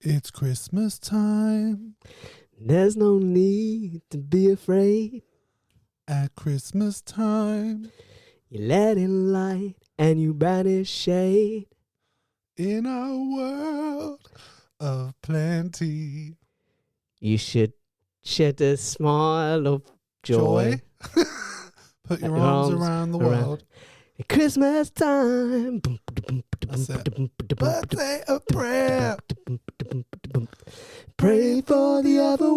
It's Christmas time. There's no need to be afraid. At Christmas time. You let in light and you banish shade. In a world of plenty. You should shed a smile of joy. Put your arms around the world. At Christmas time. That's it. Birthday of prayer. Pray for the other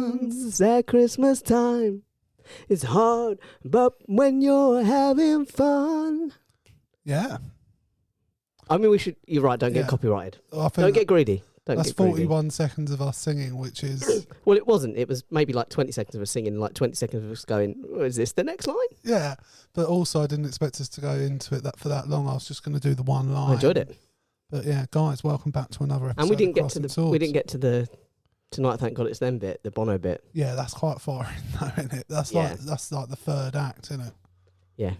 ones. At Christmas time. It's hard, but when you're having fun. Yeah. I mean, we should. You're right. Don't get copyrighted. Don't get greedy. That's 41 seconds of us singing, which is... Well, it wasn't. It was maybe like 20 seconds of us singing, like 20 seconds of us going, oh, is this the next line? Yeah, but also I didn't expect us to go into it for that long. I was just going to do the one line. I enjoyed it. But yeah, guys, welcome back to another episode. And we didn't get to the Tonight Thank God It's Them bit, the Bono bit. Yeah, that's quite far in though, isn't it? That's like the third act, isn't it? Yeah.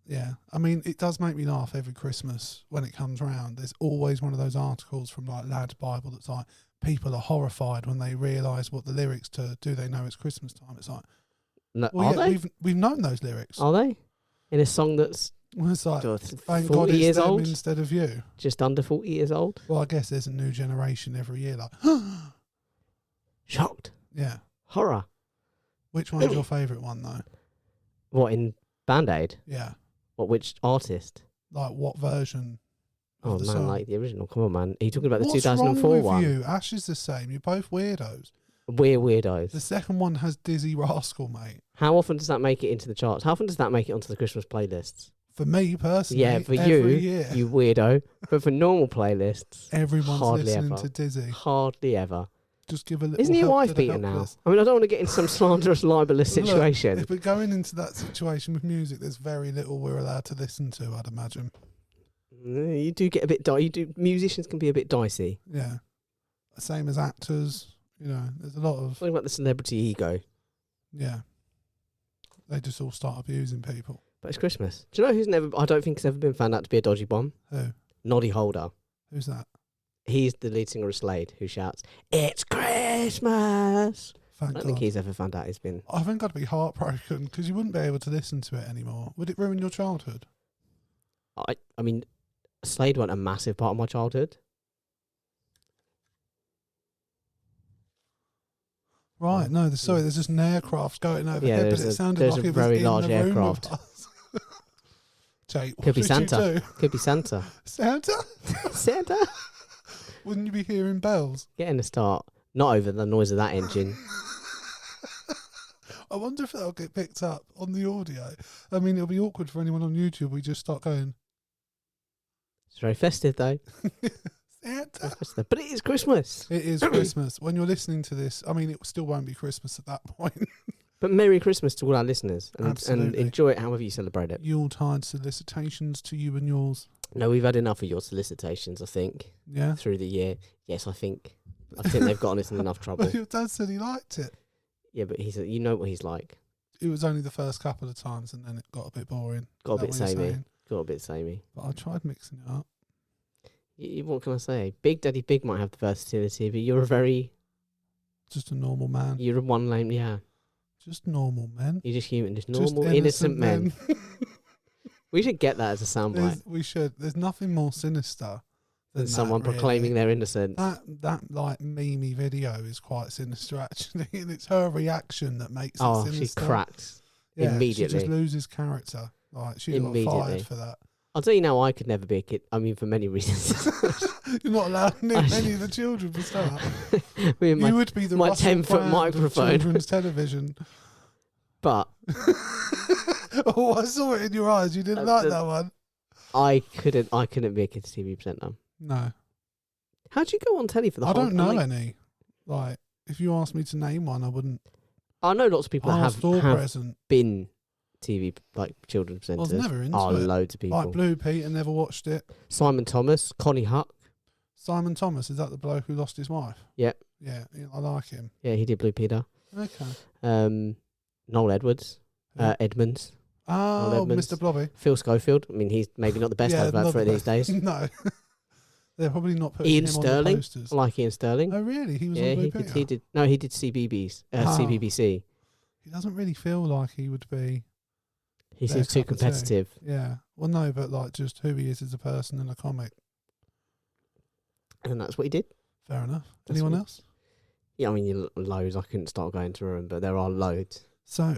Yeah, I mean, it does make me laugh every Christmas when it comes round. There's always one of those articles from like Lad's Bible that's like, people are horrified when they realise what the lyrics to Do They Know It's Christmas Time. It's like, no, well, are they? We've known those lyrics. Are they? In a song that's it's like, thank 40 God it's years them old instead of you. Just under 40 years old. Well, I guess there's a new generation every year. Like, shocked. Yeah. Horror. Which one's your favourite one though? What, in Band-Aid? Yeah. What, which artist? Like what version? Oh man, song? like the original. Come on, man. Are you talking about the What's 2004 wrong with one? you? Ash is the same. You're both weirdos. We're weirdos. The second one has Dizzy Rascal, mate. How often does that make it into the charts? How often does that make it onto the Christmas playlists? For me personally, yeah, for every you, year. you weirdo. But for normal playlists, Everyone's hardly listening ever. to Dizzy. Hardly ever. Just give a little. Isn't your help wife to the beaten now? helpless. I mean, I don't want to get into some slanderous, libelous situation. Look, if we're going into that situation with music, there's very little we're allowed to listen to, I'd imagine. You do get a bit musicians can be a bit dicey. Yeah. Same as actors. You know, there's a lot of... What about the celebrity ego? Yeah. They just all start abusing people. But it's Christmas. Do you know who's never... I don't think has ever been found out to be a dodgy bomb? Who? Noddy Holder. Who's that? He's the lead singer of Slade, who shouts, "It's Christmas!" Thank I don't God. think he's ever found out he's been... I think I'd be heartbroken because you wouldn't be able to listen to it anymore. Would it ruin your childhood? I mean, Slade wasn't a massive part of my childhood. Right, no, there's just an aircraft going overhead, Yeah, but it sounded there's like a it was very in large the room aircraft. with us. Jake, what Could be did you Santa. do? Could be Santa. Santa? Santa? Wouldn't you be hearing bells? Getting a start. Not over the noise of that engine. I wonder if that'll get picked up on the audio. I mean, it'll be awkward for anyone on YouTube. We just start going, It's very festive, though. Santa. But it is Christmas. It is Christmas. When you're listening to this, I mean, it still won't be Christmas at that point. But Merry Christmas to all our listeners. And Absolutely. enjoy it however you celebrate it. Yuletide solicitations to you and yours. No, we've had enough of your solicitations, I think, Yeah? through the year. Yes, I think they've gotten us in enough trouble. Well, your dad said he liked it. Yeah, but you know what he's like. It was only the first couple of times and then it got a bit boring. Got a Is that bit what you're samey. saying? Got a bit samey. But I tried mixing it up. What can I say? Big Daddy Big might have the versatility, but you're Just a normal man. you're a one lane, yeah. Just normal men. You're just human, just Just normal, innocent men. We should get that as a soundbite. We should. There's nothing more sinister than Someone that, really. proclaiming their innocence. That like meme video is quite sinister actually, and it's her reaction that makes Oh, it she sinister. cracks Yeah, immediately. She just loses character. Like she got Immediately. fired for that. I'll tell you now, I could never be a kid. I mean, for many reasons. You're not allowed near any of the children for start. With You would be the my Russell 10-foot Brand microphone. of children's television. But Oh, I saw it in your eyes. You didn't like that one. I couldn't be a kids TV presenter. No, How'd you go on telly for the I whole? don't know any. Like, if you asked me to name one, I wouldn't. I know lots of people that Store have present. been TV like children's I presenters. was never into Oh, it. loads of people. Like Blue Peter, never watched it. Simon Thomas, Connie Huck. Simon Thomas, is that the bloke who lost his wife? Yep. Yeah, I like him. Yeah, he did Blue Peter. Okay. Noel Edwards, Who? Edmonds, Oh, Edmonds. Mr. Blobby. Phil Schofield. I mean, he's maybe not the best advert not for it the these days. No. They're probably not putting Ian him on Sterling. the posters. I like Ian Sterling. Oh, really? He was Yeah, on Blue he Peter? did. No, he did CBBC. He doesn't really feel like he would be. He their seems too cup of tea. competitive. Yeah. Well, no, but like just who he is as a person in a comic. And that's what he did. Fair enough. That's Anyone what- else? Yeah, I mean, loads. I couldn't start going through them, but there are loads. So,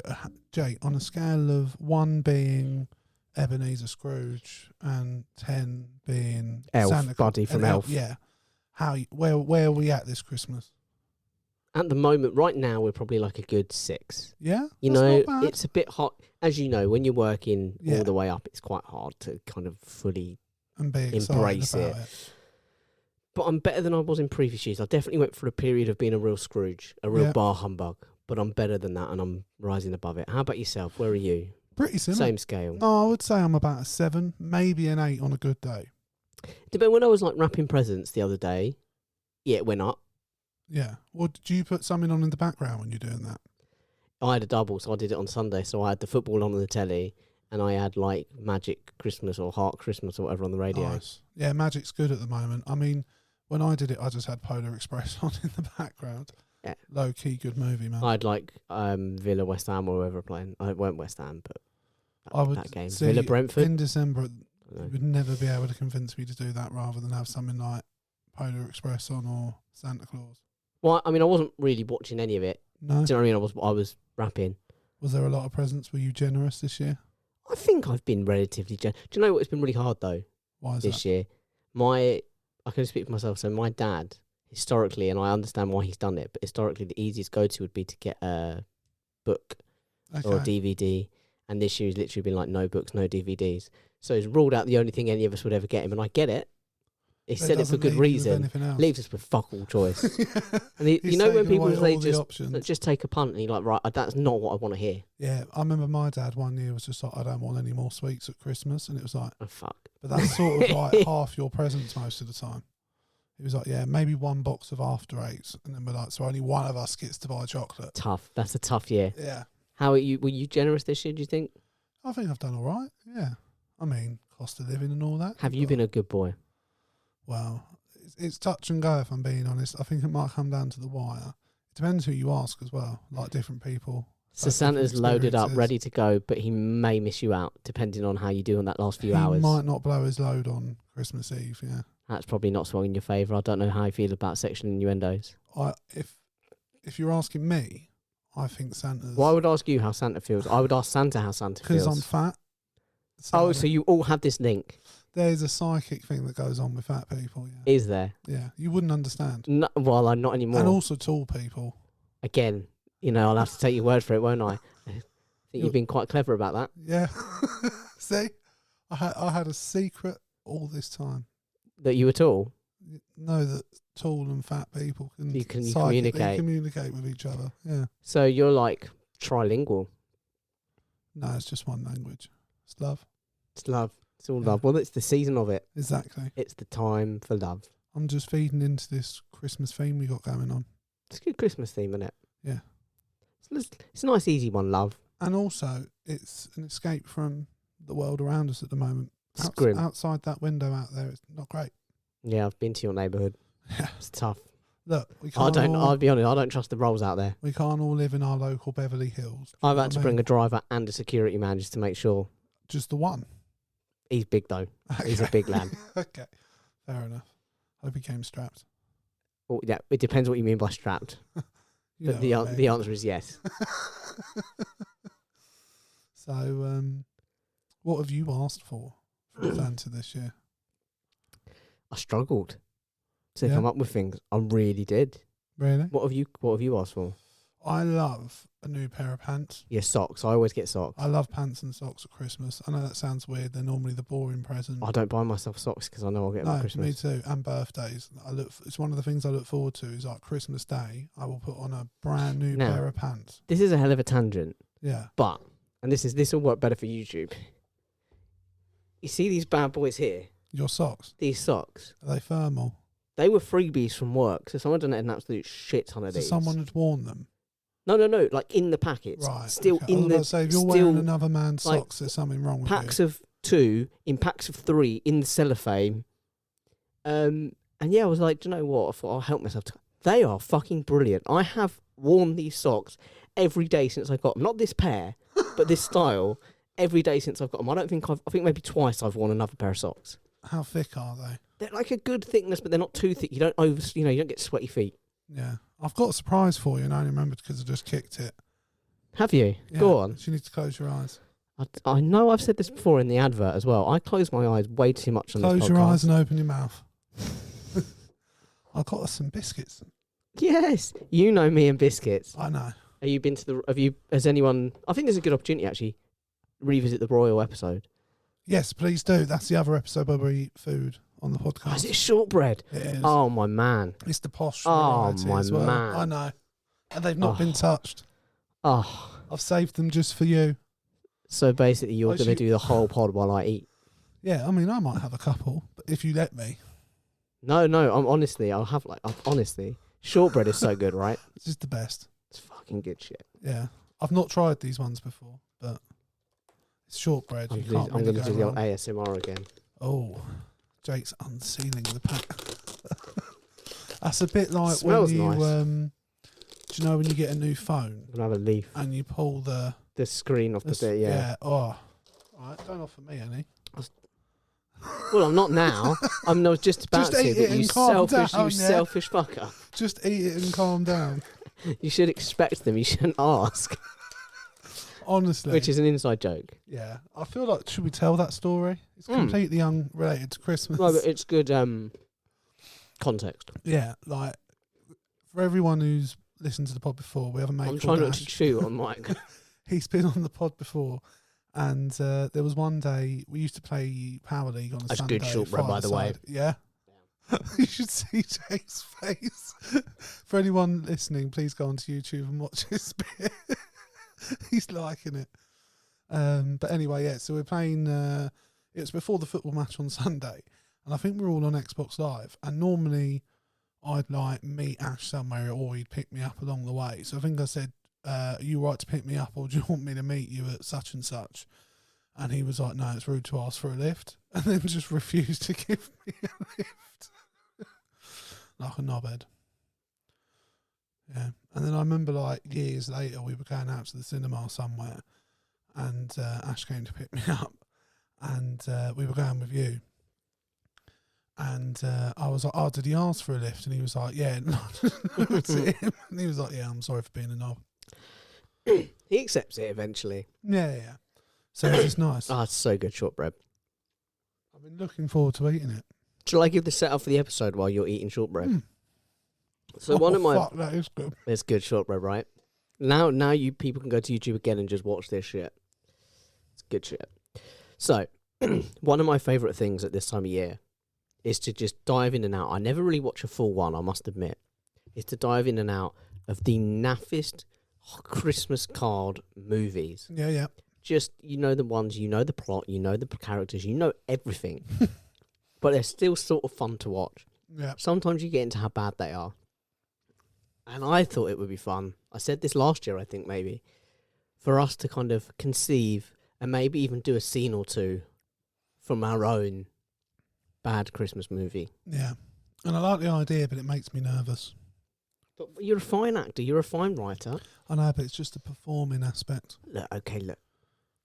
Jake, on a scale of 1 being Ebenezer Scrooge and 10 being Elf, Santa Buddy from and Elf. yeah. Where are we at this Christmas? At the moment, right now, we're probably like a good 6. Yeah? You That's know, not bad. it's a bit hot. As you know, when you're working Yeah. all the way up, it's quite hard to kind of fully. And be excited embrace about it. it. But I'm better than I was in previous years. I definitely went through a period of being a real Scrooge, a real Yeah. bar humbug. But I'm better than that, and I'm rising above it. How about yourself? Where are you? Pretty similar. Same scale. No, I would say I'm about a 7, maybe an 8 on a good day. But when I was like wrapping presents the other day, yeah, it went up. Yeah. Well, do you put something on in the background when you're doing that? I had a double, so I did it on Sunday. So I had the football on the telly, and I had like Magic Christmas or Heart Christmas or whatever on the radio. Nice. Yeah, Magic's good at the moment. I mean, when I did it, I just had Polar Express on in the background. Yeah. Low key, good movie, man. I had like Villa, West Ham, or whoever playing. I weren't West Ham, but I would that game. see Villa, Brentford. in December. I don't You know. would never be able to convince me to do that rather than have something like Polar Express on or Santa Claus. Well, I mean, I wasn't really watching any of it. No. Do you know what I mean? I was rapping. Was there a lot of presents? Were you generous this year? I think I've been relatively Do you know what? It's been really hard though Why is this that? year. I can speak for myself. So my dad, historically, and I understand why he's done it, but historically, the easiest go-to would be to get a book or a Okay. DVD. And this year has literally been like no books, no DVDs. So he's ruled out the only thing any of us would ever get him, and I get it. He But it said it for doesn't good leave you with reason. anything else. Leaves us with fuck all choice. And He's you know when taken people away say all the just options. just take a punt, and you're like, right, that's not what I want to hear. Yeah, I remember my dad one year was just like, I don't want any more sweets at Christmas, and it was like, Oh fuck. but that's sort of like half your presents most of the time. He was like, yeah, maybe 1 box of After Eights, and then we're like, so only one of us gets to buy chocolate. Tough. That's a tough year. Yeah, How are you? Were you generous this year? Do you think? I think I've done all right. Yeah, I mean, cost of living and all that. Have you been a good boy? Well, it's touch and go, if I'm being honest. I think it might come down to the wire. It depends who you ask as well, like different people. So like different Santa's loaded up, experiences. ready to go, but he may miss you out depending on how you do on that last few He hours. might not blow his load on Christmas Eve, yeah. That's probably not swung in your favour. I don't know how you feel about sexual innuendos. If you're asking me, I think Santa's... Well, I would ask you how Santa feels. I would ask Santa how Santa Because feels. I'm fat. Oh, so you all have this link. There's a psychic thing that goes on with fat people, yeah. Is there? Yeah, you wouldn't understand. No, well, I'm not anymore. And also tall people. Again, I'll have to take your word for it, won't I? I think you've been quite clever about that. Yeah. See? I had a secret all this time. That you were tall. Know that tall and fat people can You can psychically communicate with each other. Yeah. So you're like trilingual. No, it's just one language. It's love. It's love. It's all Yeah. love. Well, it's the season of it. Exactly. It's the time for love. I'm just feeding into this Christmas theme we got going on. It's a good Christmas theme, isn't it? Yeah. It's a nice, easy one, love. And also, it's an escape from the world around us at the moment. It's grim. Outside that window out there, it's not great. Yeah, I've been to your neighbourhood. Yeah. It's tough. Look, I'll I'll be honest, I don't trust the rolls out there. we can't all live in our local Beverly Hills. I've had to bring a driver and a security man just to make sure. Just the one. He's big, though. He's a Okay. big lad. Okay, fair enough. Hope he came strapped. Well, yeah, it depends what you mean by strapped. You But know what I the mean. answer is yes. So, what have you asked for Santa this year? I struggled to Yeah? come up with things. I really did. Really? What have you asked for? I love a new pair of pants. Yeah, socks. I always get socks. I love pants and socks at Christmas. I know that sounds weird. They're normally the boring present. I don't buy myself socks because I know I'll get them at No, me Christmas. too. And birthdays. It's one of the things I look forward to. Is like Christmas Day. I will put on a brand new Now- pair of pants. This is a hell of a tangent, Yeah. but this will work better for YouTube. You see these bad boys here? Your socks. These socks. Are they thermal? They were freebies from work, so someone donated an absolute shit ton of So these. someone had worn them. No, like in the packets. Right. Still okay. I was in about the to say, if you're still wearing another man's like, socks, there's something wrong with packs you. of 2 in packs of 3 in the cellophane. And yeah, I was like, do you know what? I thought I'll help myself. They are fucking brilliant. I have worn these socks every day since I got them. Not this pair, but this style every day since I've got them. I think maybe twice I've worn another pair of socks. How thick are they? They're like a good thickness, but they're not too thick. You don't get sweaty feet. Yeah. I've got a surprise for you, and I only remembered because I just kicked it. Have you? Yeah, Go on. You need to close your eyes. I know I've said this before in the advert as well. I close my eyes way too much on this podcast. Close your eyes and open your mouth. I got us some biscuits. Yes, you know me and biscuits. I know. Has anyone? I think there's a good opportunity actually. Revisit the Royal episode. Yes, please do. That's the other episode where we eat food on the podcast. Oh, is it shortbread? It is. Oh my man. It's the posh variety my as well. Man. I know. And they've not been touched. Oh. I've saved them just for you. So basically you're going to do the whole pod while I eat? Yeah, I mean, I might have a couple, but if you let me. No, I'll have honestly, shortbread is so good, right? It's just the best. It's fucking good shit. Yeah. I've not tried these ones before, but it's shortbread. I'm going to do the old ASMR again. Oh, Jake's unsealing the pack. That's a bit like Smells when you, nice. do you know when you get a new phone? I'm going to have a leaf. And you pull the screen off the bit, yeah. Yeah, oh. All right, don't offer me any. Well, I'm not now. I'm not just about to, but you selfish fucker. Just eat it and calm down. You should expect them. You shouldn't ask. Honestly. Which is an inside joke. Yeah. I feel like, should we tell that story? It's completely unrelated to Christmas. No, but it's good context. Yeah, like, for everyone who's listened to the pod before, we have a mate I'm trying not to chew on mic. He's been on the pod before. And there was one day we used to play Power League on a Sunday. That's good shortbread, by the way. Yeah. You should see Jake's face. For anyone listening, please go onto YouTube and watch his bit. He's liking it. But anyway, yeah, so we're playing, it was before the football match on Sunday. And I think we're all on Xbox Live. And normally I'd like meet Ash somewhere or he'd pick me up along the way. So I think I said, are you right to pick me up or do you want me to meet you at such and such? And he was like, no, it's rude to ask for a lift. And then just refused to give me a lift. Like a knobhead. Yeah. And then I remember like years later we were going out to the cinema somewhere and Ash came to pick me up and we were going with you. And I was like, oh, did he ask for a lift? And he was like, yeah. And he was like, yeah, I'm sorry for being a knob. He accepts it eventually. Yeah. So it's just nice. Oh, it's so good, shortbread. I've been looking forward to eating it. Shall I give the setup for the episode while you're eating shortbread? So fuck, that is good. It's good shortbread, right? Now you people can go to YouTube again and just watch this shit. It's good shit. So, one of my favourite things at this time of year is to just dive in and out. I never really watch a full one, I must admit. Is to dive in and out of the naffest Christmas card movies. Yeah. Just, you know the ones, you know the plot, you know the characters, you know everything. But they're still sort of fun to watch. Yeah. Sometimes you get into how bad they are. And I thought it would be fun. I said this last year, I think, maybe, for us to kind of conceive and maybe even do a scene or two from our own bad Christmas movie. Yeah. And I like the idea, but it makes me nervous. But you're a fine actor. You're a fine writer. I know, but it's just a performing aspect. Look.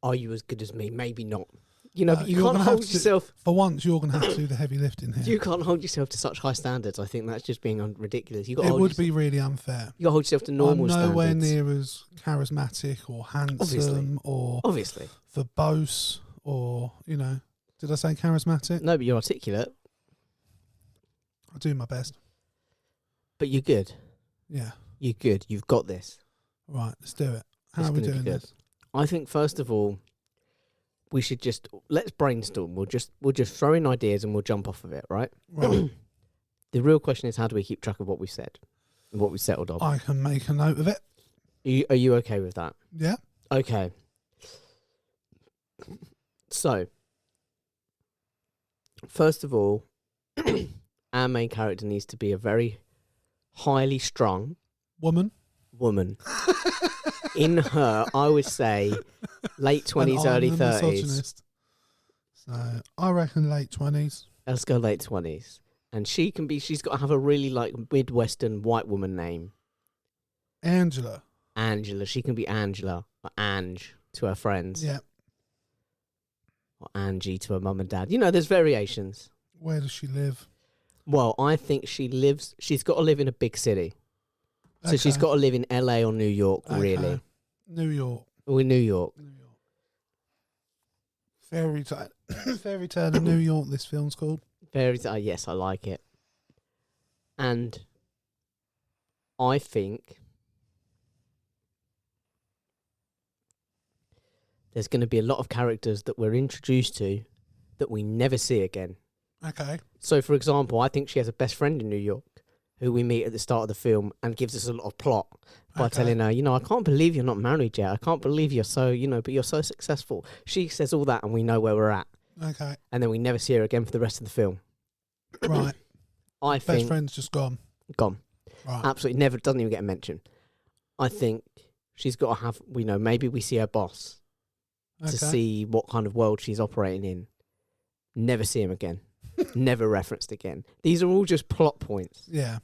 Are you as good as me? Maybe not. You know, but you can't hold yourself... For once, you're going to have to do the heavy lifting here. You can't hold yourself to such high standards. I think that's just being ridiculous. It would be really unfair. You got to hold yourself to normal standards. I'm nowhere near as charismatic or handsome Obviously. verbose or, you know... Did I say charismatic? No, but you're articulate. I do my best. But you're good. Yeah. You're good. You've got this. Right, let's do it. How are we doing this? I think, first of all, we should let's brainstorm. We'll just throw in ideas and we'll jump off of it, right? Right. The real question is, how do we keep track of what we said and what we settled on? I can make a note of it. Are you okay with that? Yeah. Okay. So, first of all, our main character needs to be a very highly strung woman. In her, I would say, late 20s, early 30s. So I reckon late 20s. Let's go late 20s. And she's got to have a really like Midwestern white woman name. Angela. Angela. She can be Angela or Ange to her friends. Yeah. Or Angie to her mum and dad. You know, there's variations. Where does she live? Well, I think she's got to live in a big city. So she's got to live in LA or New York, really. New York. Or in New York. New York. Fairytale. Fairytale in New York, this film's called. Fairytale, yes, I like it. And I think there's going to be a lot of characters that we're introduced to that we never see again. Okay. So, for example, I think she has a best friend in New York who we meet at the start of the film and gives us a lot of plot by telling her, I can't believe you're not married yet. I can't believe you're so, but you're so successful. She says all that and we know where we're at. Okay. And then we never see her again for the rest of the film. Right. I think... Best friend's just gone. Gone. Right. Absolutely never, doesn't even get a mention. I think she's got to have, maybe we see her boss to see what kind of world she's operating in. Never see him again. Never referenced again. These are all just plot points. Yeah.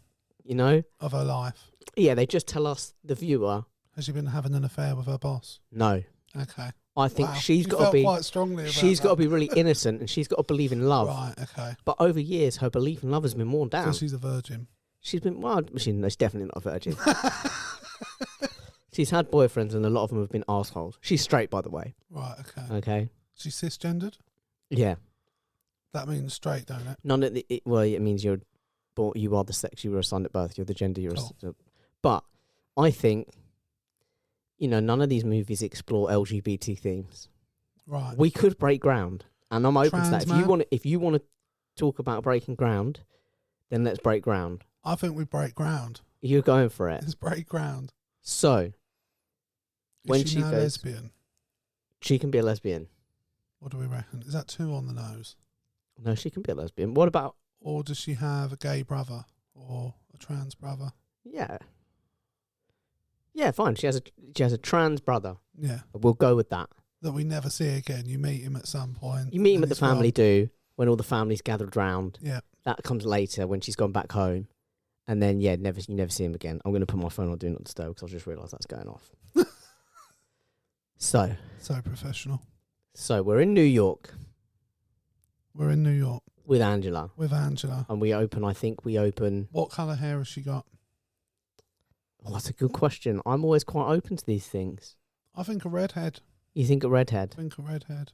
Of her life. Yeah, they just tell us, the viewer. Has she been having an affair with her boss? No. Okay. I think she's got to be quite strongly about she's got to be really innocent and she's got to believe in love. Right, okay. But over years, her belief in love has been worn down. So she's a virgin. She's been, she's definitely not a virgin. She's had boyfriends and a lot of them have been assholes. She's straight, by the way. Right, okay. Okay. She's cisgendered? Yeah. That means straight, don't it? None of it means you are the sex you were assigned at birth. You're the gender you're assigned. But I think, none of these movies explore LGBT themes. Right. We could break ground, and I'm open to that. If you want to talk about breaking ground, then let's break ground. I think we break ground. You're going for it. Let's break ground. So, when she now goes, lesbian? She can be a lesbian. What do we reckon? Is that 2 on the nose? No, she can be a lesbian. What about? Or does she have a gay brother or a trans brother? Yeah. Yeah, fine. She has a trans brother. Yeah. We'll go with that. That we never see again. You meet him at some point. You meet him at the family do when all the family's gathered round. Yeah. That comes later when she's gone back home. And then, you never see him again. I'm going to put my phone on Do Not Disturb because I just realised that's going off. So professional. So we're in New York. We're in New York. With Angela. And we open... What colour hair has she got? Oh, that's a good question. I'm always quite open to these things. I think a redhead. You think a redhead? I think a redhead.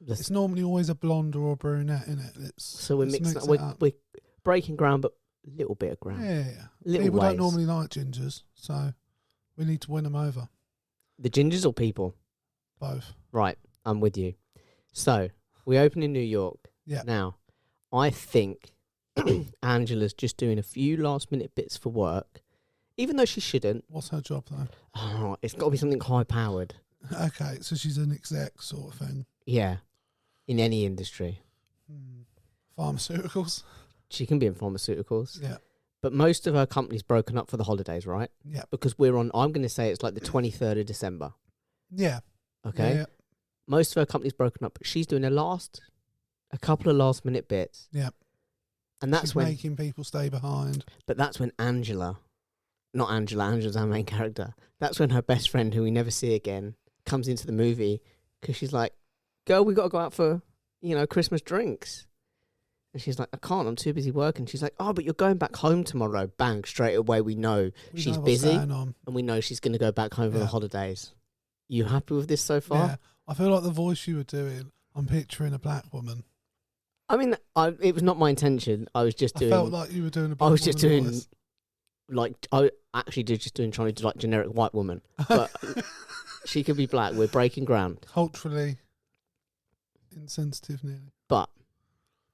It's normally always a blonde or a brunette, isn't it? So we're mixing up. We're breaking ground, but a little bit of ground. Yeah. People don't normally like gingers, so we need to win them over. The gingers or people? Both. Right, I'm with you. So, we open in New York. Yeah. Now, I think Angela's just doing a few last-minute bits for work, even though she shouldn't. What's her job, though? Oh, it's got to be something high-powered. Okay, so she's an exec sort of thing. Yeah, in any industry. Pharmaceuticals? She can be in pharmaceuticals. Yeah. But most of her company's broken up for the holidays, right? Yeah. Because I'm going to say it's like the 23rd of December. Yeah. Okay? Yeah. Most of her company's broken up, but she's doing a couple of last-minute bits. Yeah. And that's when... making people stay behind. But that's when Angela's our main character. That's when her best friend, who we never see again, comes into the movie because she's like, girl, we got to go out for, Christmas drinks. And she's like, I can't, I'm too busy working. She's like, oh, but you're going back home tomorrow. Bang, straight away we know she's busy and we know she's going to go back home for the holidays. You happy with this so far? Yeah. I feel like the voice you were doing, I'm picturing a black woman. I mean, it was not my intention. I was just doing... I felt like you were doing a black woman. I was just doing... voice. I actually did trying to do like generic white woman. But she could be black. We're breaking ground. Culturally insensitive nearly. But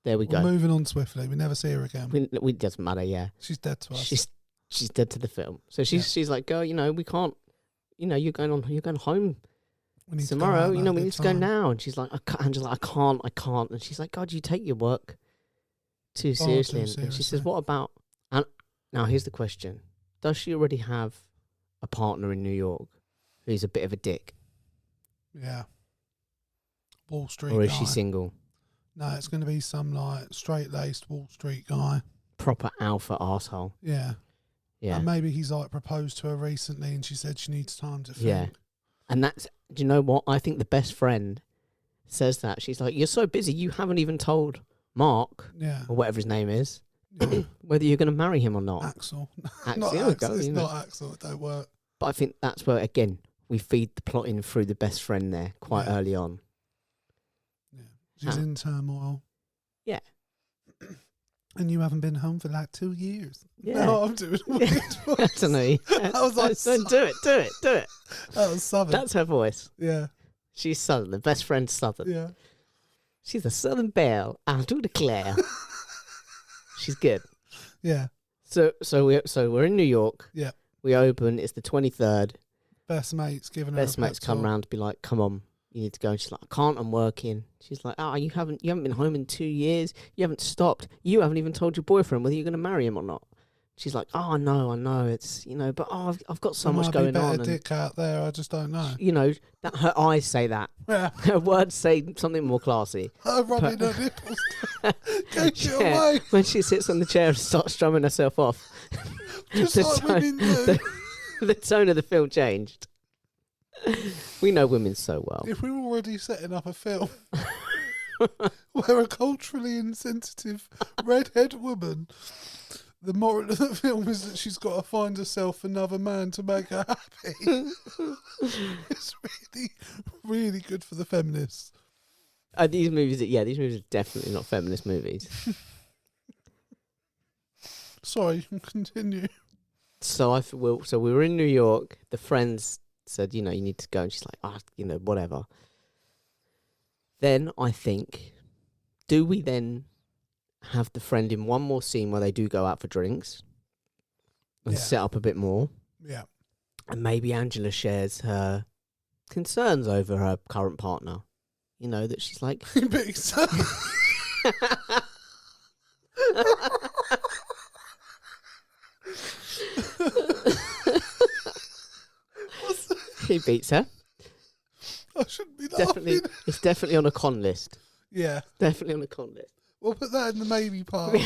there we go. We're moving on swiftly. We never see her again. It doesn't matter, yeah. She's dead to us. She's dead to the film. So she's like, girl, we can't, you're going home tomorrow, we need to go now. And she's like, Angela, I can't. And she's like, God, you take your work too seriously. And she says, what about, and now here's the question. Does she already have a partner in New York who's a bit of a dick? Yeah. Wall Street Or is guy. she single? No, it's going to be some like straight-laced Wall Street guy. Proper alpha arsehole. Yeah. Yeah. And maybe he's like proposed to her recently and she said she needs time to think. Yeah. And that's, do you know what? I think the best friend says that. She's like, you're so busy, you haven't even told Mark, or whatever his name is, whether you're going to marry him or not. Axel. Not Axel. Go, It's not Axel. It don't work. But I think that's where, again, we feed the plot in through the best friend there quite early on. Yeah. She's in turmoil. Yeah. And you haven't been home for like 2 years. Yeah. No, I'm doing a weird voice. I don't know. I was like, do it. That was Southern. That's her voice. Yeah. She's Southern. The best friend's Southern. Yeah. She's a Southern belle, I do declare. She's good. Yeah. So we're in New York. Yeah. We open. It's the 23rd. Best mates giving her Best mates come round to be like, "Come on, you need to go." And she's like, "I can't. I'm working." She's like, "Oh, you haven't been home in 2 years. You haven't stopped. You haven't even told your boyfriend whether you're going to marry him or not." She's like, "Oh, I know. It's but I've got so much going on." There dick out there. I just don't know. That her eyes say that. Yeah. Her words say something more classy. Her rubbing her nipples. Get you away. When she sits on the chair and starts strumming herself off. Just like women do. The tone of the film changed. We know women so well. If we were already setting up a film where a culturally insensitive redhead woman, the moral of the film is that she's got to find herself another man to make her happy. It's really, really good for the feminists. These movies are definitely not feminist movies. Sorry, you can continue. So we were in New York. The friends said, you need to go. And she's like, whatever. Then I think, do we then have the friend in one more scene where they do go out for drinks and set up a bit more? Yeah. And maybe Angela shares her concerns over her current partner. That she's like... Big son. He beats her. I shouldn't be laughing. It's definitely on a con list. Yeah. Definitely on a con list. We'll put that in the maybe part.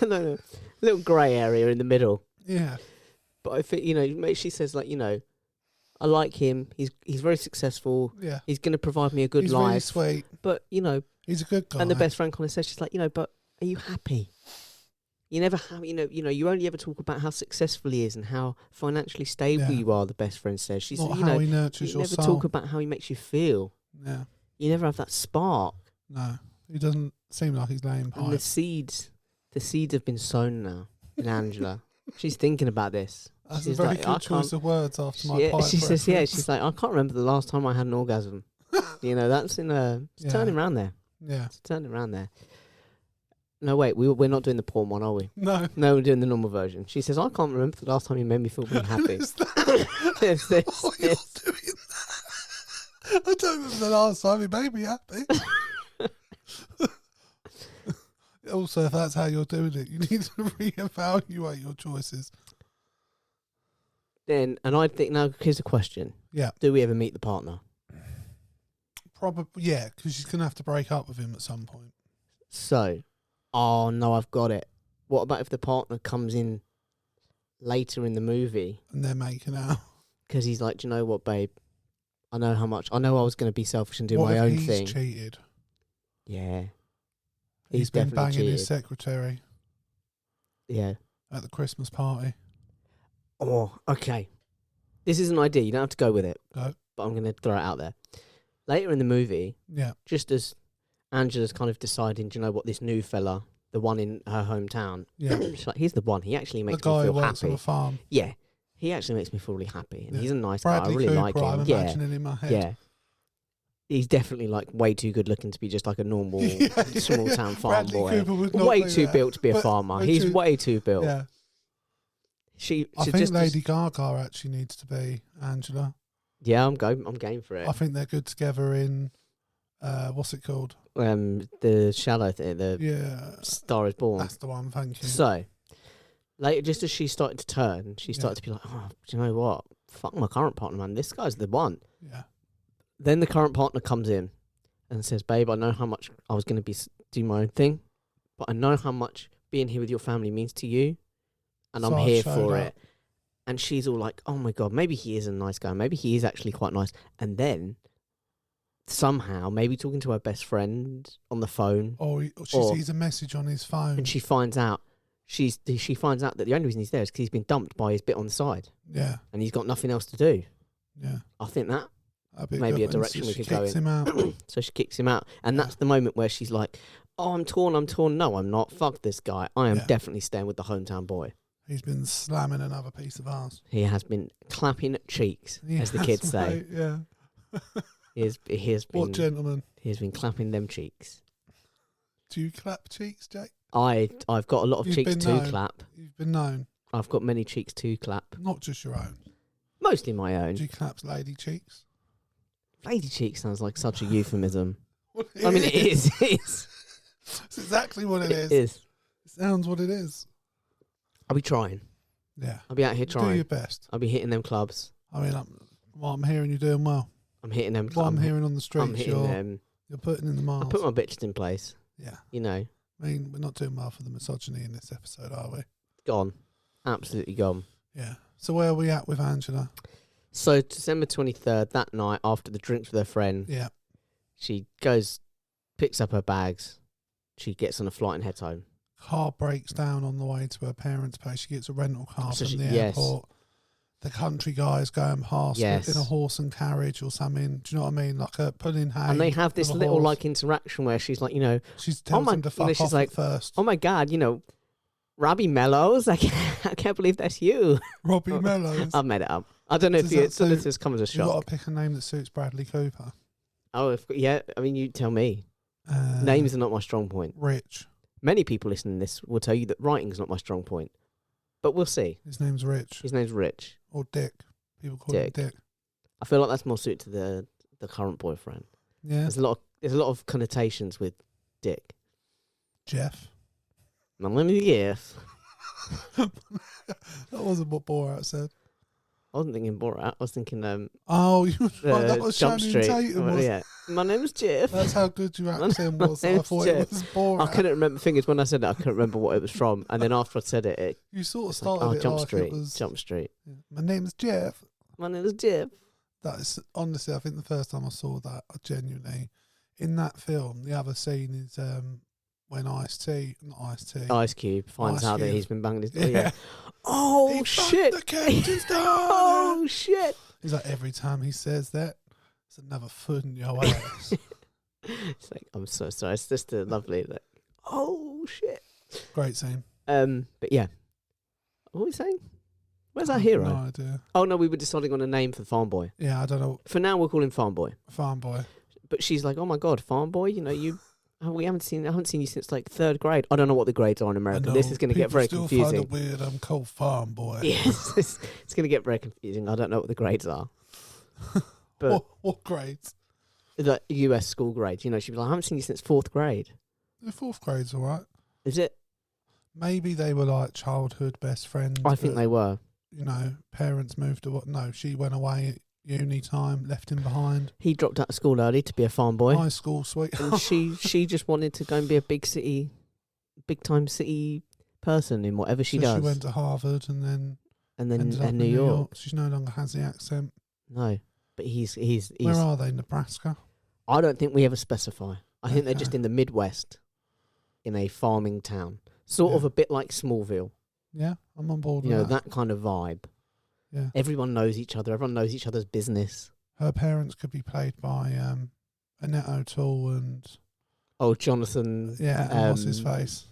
No. Little grey area in the middle. Yeah. But I think, she says, like, I like him. He's very successful. Yeah. He's going to provide me a good He's life. really sweet. But, he's a good guy. And the best friend kind of says, she's like, but are you happy? You never have, you only ever talk about how successful he is and how financially stable you are, the best friend says. She said, how he nurtures you your never soul. talk about how he makes you feel. Yeah. You never have that spark. No. He doesn't seem like he's laying pipe. And the seeds have been sown now in Angela. She's thinking about this. That's a very good choice of words after my pipe. She says, she's like, I can't remember the last time I had an orgasm. That's in it's turning around there. Yeah. It's turning around there. No, wait, we're not doing the porn one, are we? No. No, we're doing the normal version. She says, I can't remember the last time you made me feel really happy. You're doing that. I don't remember the last time you made me happy. Also, if that's how you're doing it, you need to reevaluate your choices. And I think, now, here's a question. Yeah. Do we ever meet the partner? Probably, yeah, because she's going to have to break up with him at some point. So, oh no, I've got it. What about if the partner comes in later in the movie? And they're making out. Because he's like, do you know what, babe? I know I was going to be selfish and do my own thing. He's cheated? Yeah. He's been definitely banging cheated. his secretary. Yeah. At the Christmas party. Oh, okay. This is an idea. You don't have to go with it. No. But I'm going to throw it out there. Later in the movie, just as Angela's kind of deciding, do you know what, this new fella, the one in her hometown, she's like, he's the one. He actually makes me feel happy. The guy who works on the farm. Yeah. He actually makes me feel really happy. And he's a nice Bradley guy. I really Cooper, like him. I'm imagining in my head. Yeah. He's definitely like way too good looking to be just like a normal small town farm boy. Way too built to be a farmer. He's way too built. Yeah. I think Lady Gaga actually needs to be Angela. Yeah, I'm game for it. I think they're good together in what's it called? The Shallow thing. The Star Is Born. That's the one. Thank you. So later, just as she started to turn, she started to be like, "Oh, do you know what? Fuck my current partner, man. This guy's the one." Yeah. Then the current partner comes in and says, "Babe, I know how much I was going to be do my own thing, but I know how much being here with your family means to you, and So I'm I here showed for up. it. And she's all like, oh my God, maybe he is a nice guy. Maybe he is actually quite nice. And then somehow, maybe talking to her best friend on the phone, Or she sees a message on his phone. and she finds out she finds out that the only reason he's there is because he's been dumped by his bit on the side, Yeah. and he's got nothing else to do. Yeah. I think that That'd be maybe good. a direction And we she could go kicks in. him out. So she kicks him out, and that's the moment where she's like, "Oh, I'm torn. No, I'm not. Fuck this guy. I am definitely staying with the hometown boy." He's been slamming another piece of ass. He has been clapping cheeks, as the kids say. Yeah. He has been. What gentleman? He has been clapping them cheeks. Do you clap cheeks, Jake? I've got a lot of You've cheeks been to known. clap. You've been known. I've got many cheeks to clap. Not just your own. Mostly my own. Do you clap lady cheeks? Lady cheek sounds like such a euphemism. Well, I mean, it is. It is. It's exactly what it is. It is. It sounds what it is. I'll be trying. Yeah. I'll be out here Do trying. your best. I'll be hitting them clubs. I mean, I'm hearing you're doing well. I'm hitting them What clubs. I'm hearing on the streets, I'm hitting them. you're putting in the miles. I put my bitches in place. Yeah. You know, I mean, we're not doing well for the misogyny in this episode, are we? gone. Absolutely gone. Yeah. So where are we at with Angela? So December 23rd, that night, after the drinks with her friend, Yeah. she goes, picks up her bags. She gets on a flight and heads home. Car breaks down on the way to her parents' place. She gets a rental car So from she- the yes. airport. The country guy's going past Yes. in a horse and carriage or something. Do you know what I mean? Like a pulling hay. And they have this with a little horse. like interaction where she's like, you know, She tells my- him to you fuck know, she's off like, at first. oh my God, you know, Robbie Mellows. I can't believe that's you. Robbie Mellows. I've made it up. I don't know Does if that this suit- has come as a You've got shock. to pick a name that suits Bradley Cooper. Oh, yeah. I mean, you tell me. Names are not my strong point. Rich. Many people listening to this will tell you that writing's not my strong point. But we'll see. His name's Rich. His name's Rich. Or Dick. People call Dick. him Dick. I feel like that's more suited to the current boyfriend. Yeah. There's a lot of connotations with Dick. Jeff. My name is Jeff. That wasn't what Borat said. I wasn't thinking Borat. I was thinking Oh, you right, that was Jump Channing Street. Tatum. Oh, Was. yeah. My name is Jeff. That's how good your My accent was. I name's thought Jeff. it was Borat. I couldn't remember. Thing is, when I said it, I couldn't remember what it was from. And then after I said it, You sort of it's like, started it Jump like Street. it was. Jump Street. Yeah. My name's Jeff. My name is Jeff. That is honestly, I think the first time I saw that, I genuinely, in that film, the other scene is when Ice Ice Cube finds Ice out that Cube. he's been banging his. Yeah. Oh He shit! fucked the Captain's daughter. Oh shit! He's like, every time he says that, it's another foot in your ass. It's like, I'm so sorry. It's just a lovely. Like, oh shit! Great scene. But yeah, what were we saying? Where's our I have hero? No idea. Oh no, we were deciding on a name for the farm boy. Yeah, I don't know. For now, we'll call him Farm Boy. Farm boy. But she's like, oh my God, Farm Boy, you know, I haven't seen you since like third grade. I don't know what the grades are in I America. know, This is going to get people very still confusing. Find it weird. I'm called Farm Boy. Yes, it's going to get very confusing. I don't know what the grades are. But what grades? the US school grades, you know, she'd be like, I haven't seen you since fourth grade. The fourth grade's all right. Is it? Maybe they were like childhood best friends. I think but, they were. you know, parents moved to what? No, she went away at uni time, left him behind. He dropped out of school early to be a farm boy. High school sweetheart. And she just wanted to go and be a big time city person in whatever she So does. She went to Harvard and then ended up and New York. She no longer has the accent. No, but he's Where are they? Nebraska. I don't think we ever specify. I think they're just Okay. in the Midwest, in a farming town, sort of Yeah. a bit like Smallville. Yeah, I'm on board You with know, that. that kind of vibe. Yeah. Everyone knows each other. Everyone knows each other's business. Her parents could be played by Annette O'Toole and Oh, Jonathan. and what's his face?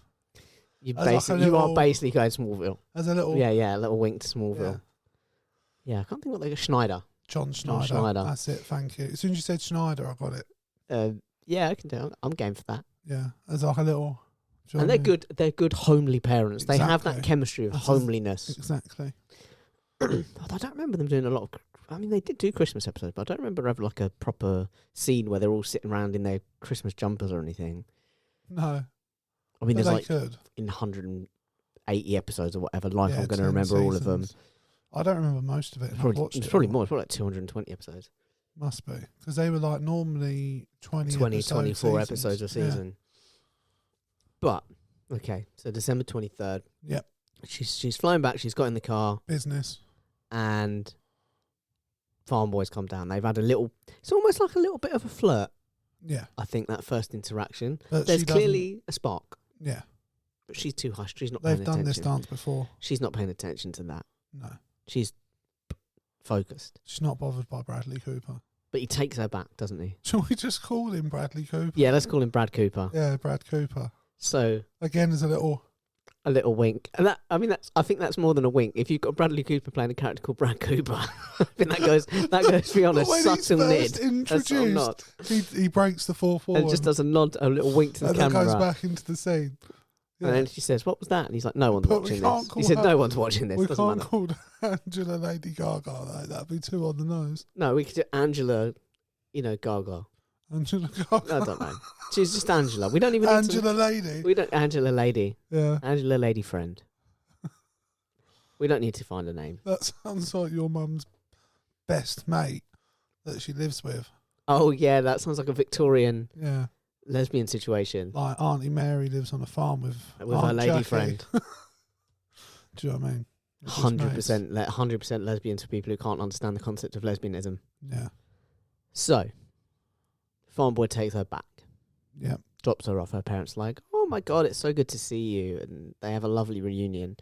You As like a you are little- basically going Smallville. As a little Yeah, a little wink to yeah, Smallville. Yeah, I can't think what they got. Schneider. John Schneider. Schneider. That's it. Thank you. As soon as you said Schneider, I got it. Yeah, I can do it. I'm game for that. Yeah, as like a little. do you And know they're what I mean? good. They're good homely parents. They have that Exactly. chemistry of That's homeliness. Exactly. I don't remember them doing a lot of. I mean, they did do Christmas episodes, but I don't remember ever like a proper scene where they're all sitting around in their Christmas jumpers or anything. No, I mean, but there's they like could. in 180 episodes or whatever. Like Yeah, I'm going to 10 remember all of them. seasons. I don't remember most of it. and I've watched It's it probably all. more. It's probably like 220 episodes. Must be because they were like normally 20, 20, episode 24 seasons. episodes a Yeah. season. But okay, so December 23rd. Yep. She's flying back. She's got in the car, Business. and farm boys come down. They've had a little. It's almost like a little bit of a flirt. Yeah. I think that first interaction. But There's she clearly a spark, Yeah. but she's too hushed. She's not They've paying done attention. this dance before. She's not paying attention to that. No. She's focused. She's not bothered by Bradley Cooper. But he takes her back, doesn't he? Shall we just call him Bradley Cooper? Yeah, let's call him Brad Cooper. Yeah, Brad Cooper. So Again, there's a little wink, and I think that's more than a wink. If you've got Bradley Cooper playing a character called Brad Cooper, I think that goes beyond a When subtle he's first nod. A subtle nod. he breaks the fourth wall And just does a nod, a little wink to the and then camera. goes back into the scene. Yeah. And then she says, "What was that?" And he's like, "No one's But we watching can't this." call He said, her- "No one's watching this. We Doesn't can't matter." call Angela Lady Gaga though. That'd be too on the nose. No, we could do Angela, Gaga. Angela Gaga. I don't know. She's just Angela. We don't even need Angela Lady. We don't Angela Lady. Yeah. Angela Lady friend. We don't need to find a name. That sounds like your mum's best mate that she lives with. Oh yeah, that sounds like a Victorian Yeah. lesbian situation Like Auntie Mary lives on a farm with her Aunt lady Jackie. friend. Do you know what I mean? They're just 100%, 100% lesbians for people who can't understand the concept of lesbianism. mates. Yeah. So, farm boy takes her back, Yeah. drops her off. Her parents are like, "Oh my god, it's so good to see you," and they have a lovely reunion.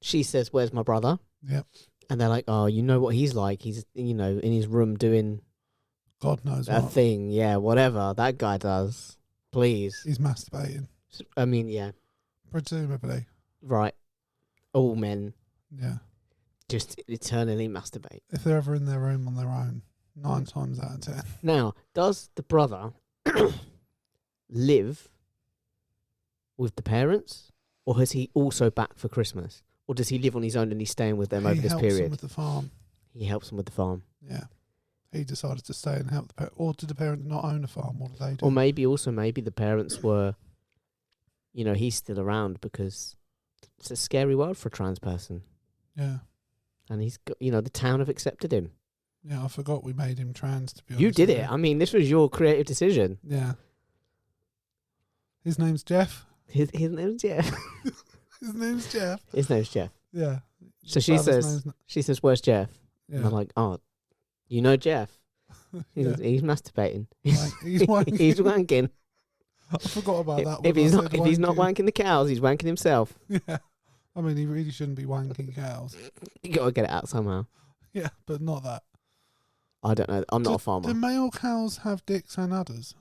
She says, "Where's my brother?" Yep. And they're like, "Oh, you know what he's like? He's in his room doing God knows that what. thing. Yeah, whatever that guy does. Please." He's masturbating. I mean, yeah, Presumably. right. All men Yeah. just eternally masturbate. If they're ever in their room on their own, 9 times out of 10. Now, does the brother live with the parents, or has he also back for Christmas? Or does he live on his own and he's staying with them over this He helps them period? with the farm. He helps them with the farm. Yeah. He decided to stay and help the parents. Or did the parents not own a farm? What did they do? Or maybe the parents were, he's still around because it's a scary world for a trans person. Yeah. And he's got, the town have accepted him. Yeah, I forgot we made him trans, to be honest. You did with it. you. I mean, this was your creative decision. Yeah. His name's Jeff. His name's Jeff. His name's Jeff. His name's Jeff. Yeah. So she Brother's says, "Where's Jeff?" Yeah. And I'm like, "Oh, you know Jeff. Yeah. He's masturbating. He's wanking. He's wanking. I forgot about that. If when he's I not said wanking the cows, he's wanking himself. Yeah. I mean, he really shouldn't be wanking cows. You got to get it out somehow. Yeah, but not that. I don't know. I'm not a farmer. Do male cows have dicks and udders?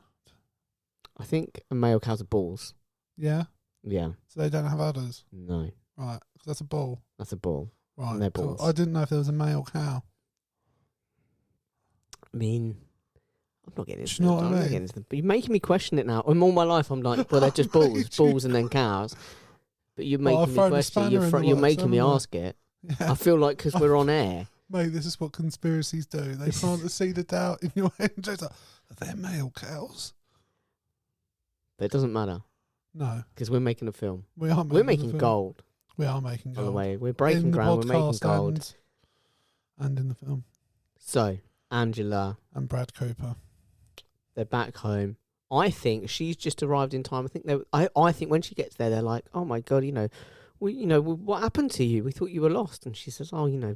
I think a male cows are balls. Yeah. Yeah. So they don't have udders? No, Right. 'Cause that's a bull. that's a ball. Right. And they're cool. balls. I didn't know if there was a male cow. I mean, I'm not getting Do into you know it. what I I'm not mean? getting into it. But you're making me question it now. And all my life, I'm like, well, they're just balls, Made you- balls and then cows. But you're Well, I've making me thrown a question. spanner in the You're works, making me haven't I? ask it. Yeah. I feel like because we're on air. Mate, this is what conspiracies do. They plant the seed of doubt in your head. Just like, are they male cows? But it doesn't matter No. because we're making a film. We are We're a making film. gold, We are making by gold. the way. We're In breaking the ground. We're making podcast gold. And in the film. So, Angela, And Brad Cooper. they're back home. I think she's just arrived in time. I think when she gets there, they're like, "Oh my god, what happened to you? We thought you were lost." And she says, "Oh,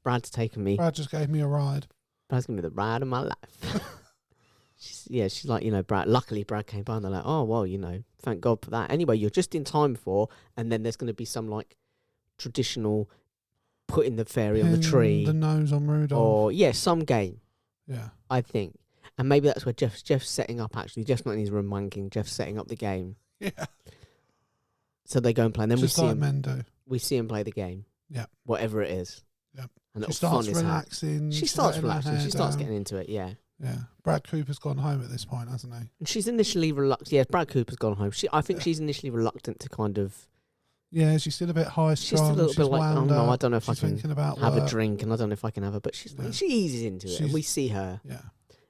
Brad's taken me. Brad just gave me a ride. Brad's gonna be the ride of my life." she's like, Brad. Luckily, Brad came by, and they're like, "Oh well, thank God for that." Anyway, you're just in time and then there's gonna be some like traditional putting the fairy on the Pin tree, the nose on Rudolph. or some game. Yeah. I think. And maybe that's where Jeff's setting up, actually. Jeff's not in his room wanking. Jeff's setting up the game. Yeah. So they go and play. And then Just we see like him. men do. We see him play the game. Yeah. Whatever it is. Yeah. And She little fun starts is happening. relaxing. She she's starts letting her relaxing. hair She starts down. getting into it, yeah. Yeah. Brad Cooper's gone home at this point, hasn't he? And she's initially reluctant. Yeah, Brad Cooper's gone home. I think Yeah. she's initially reluctant to kind of Yeah, she's still a bit high She's still strung. a little bit like, wound no, up. I don't know if I She's can thinking about have a work. drink, and I don't know if I can have her. But Yeah. she eases into it, and She's- we see her. Yeah.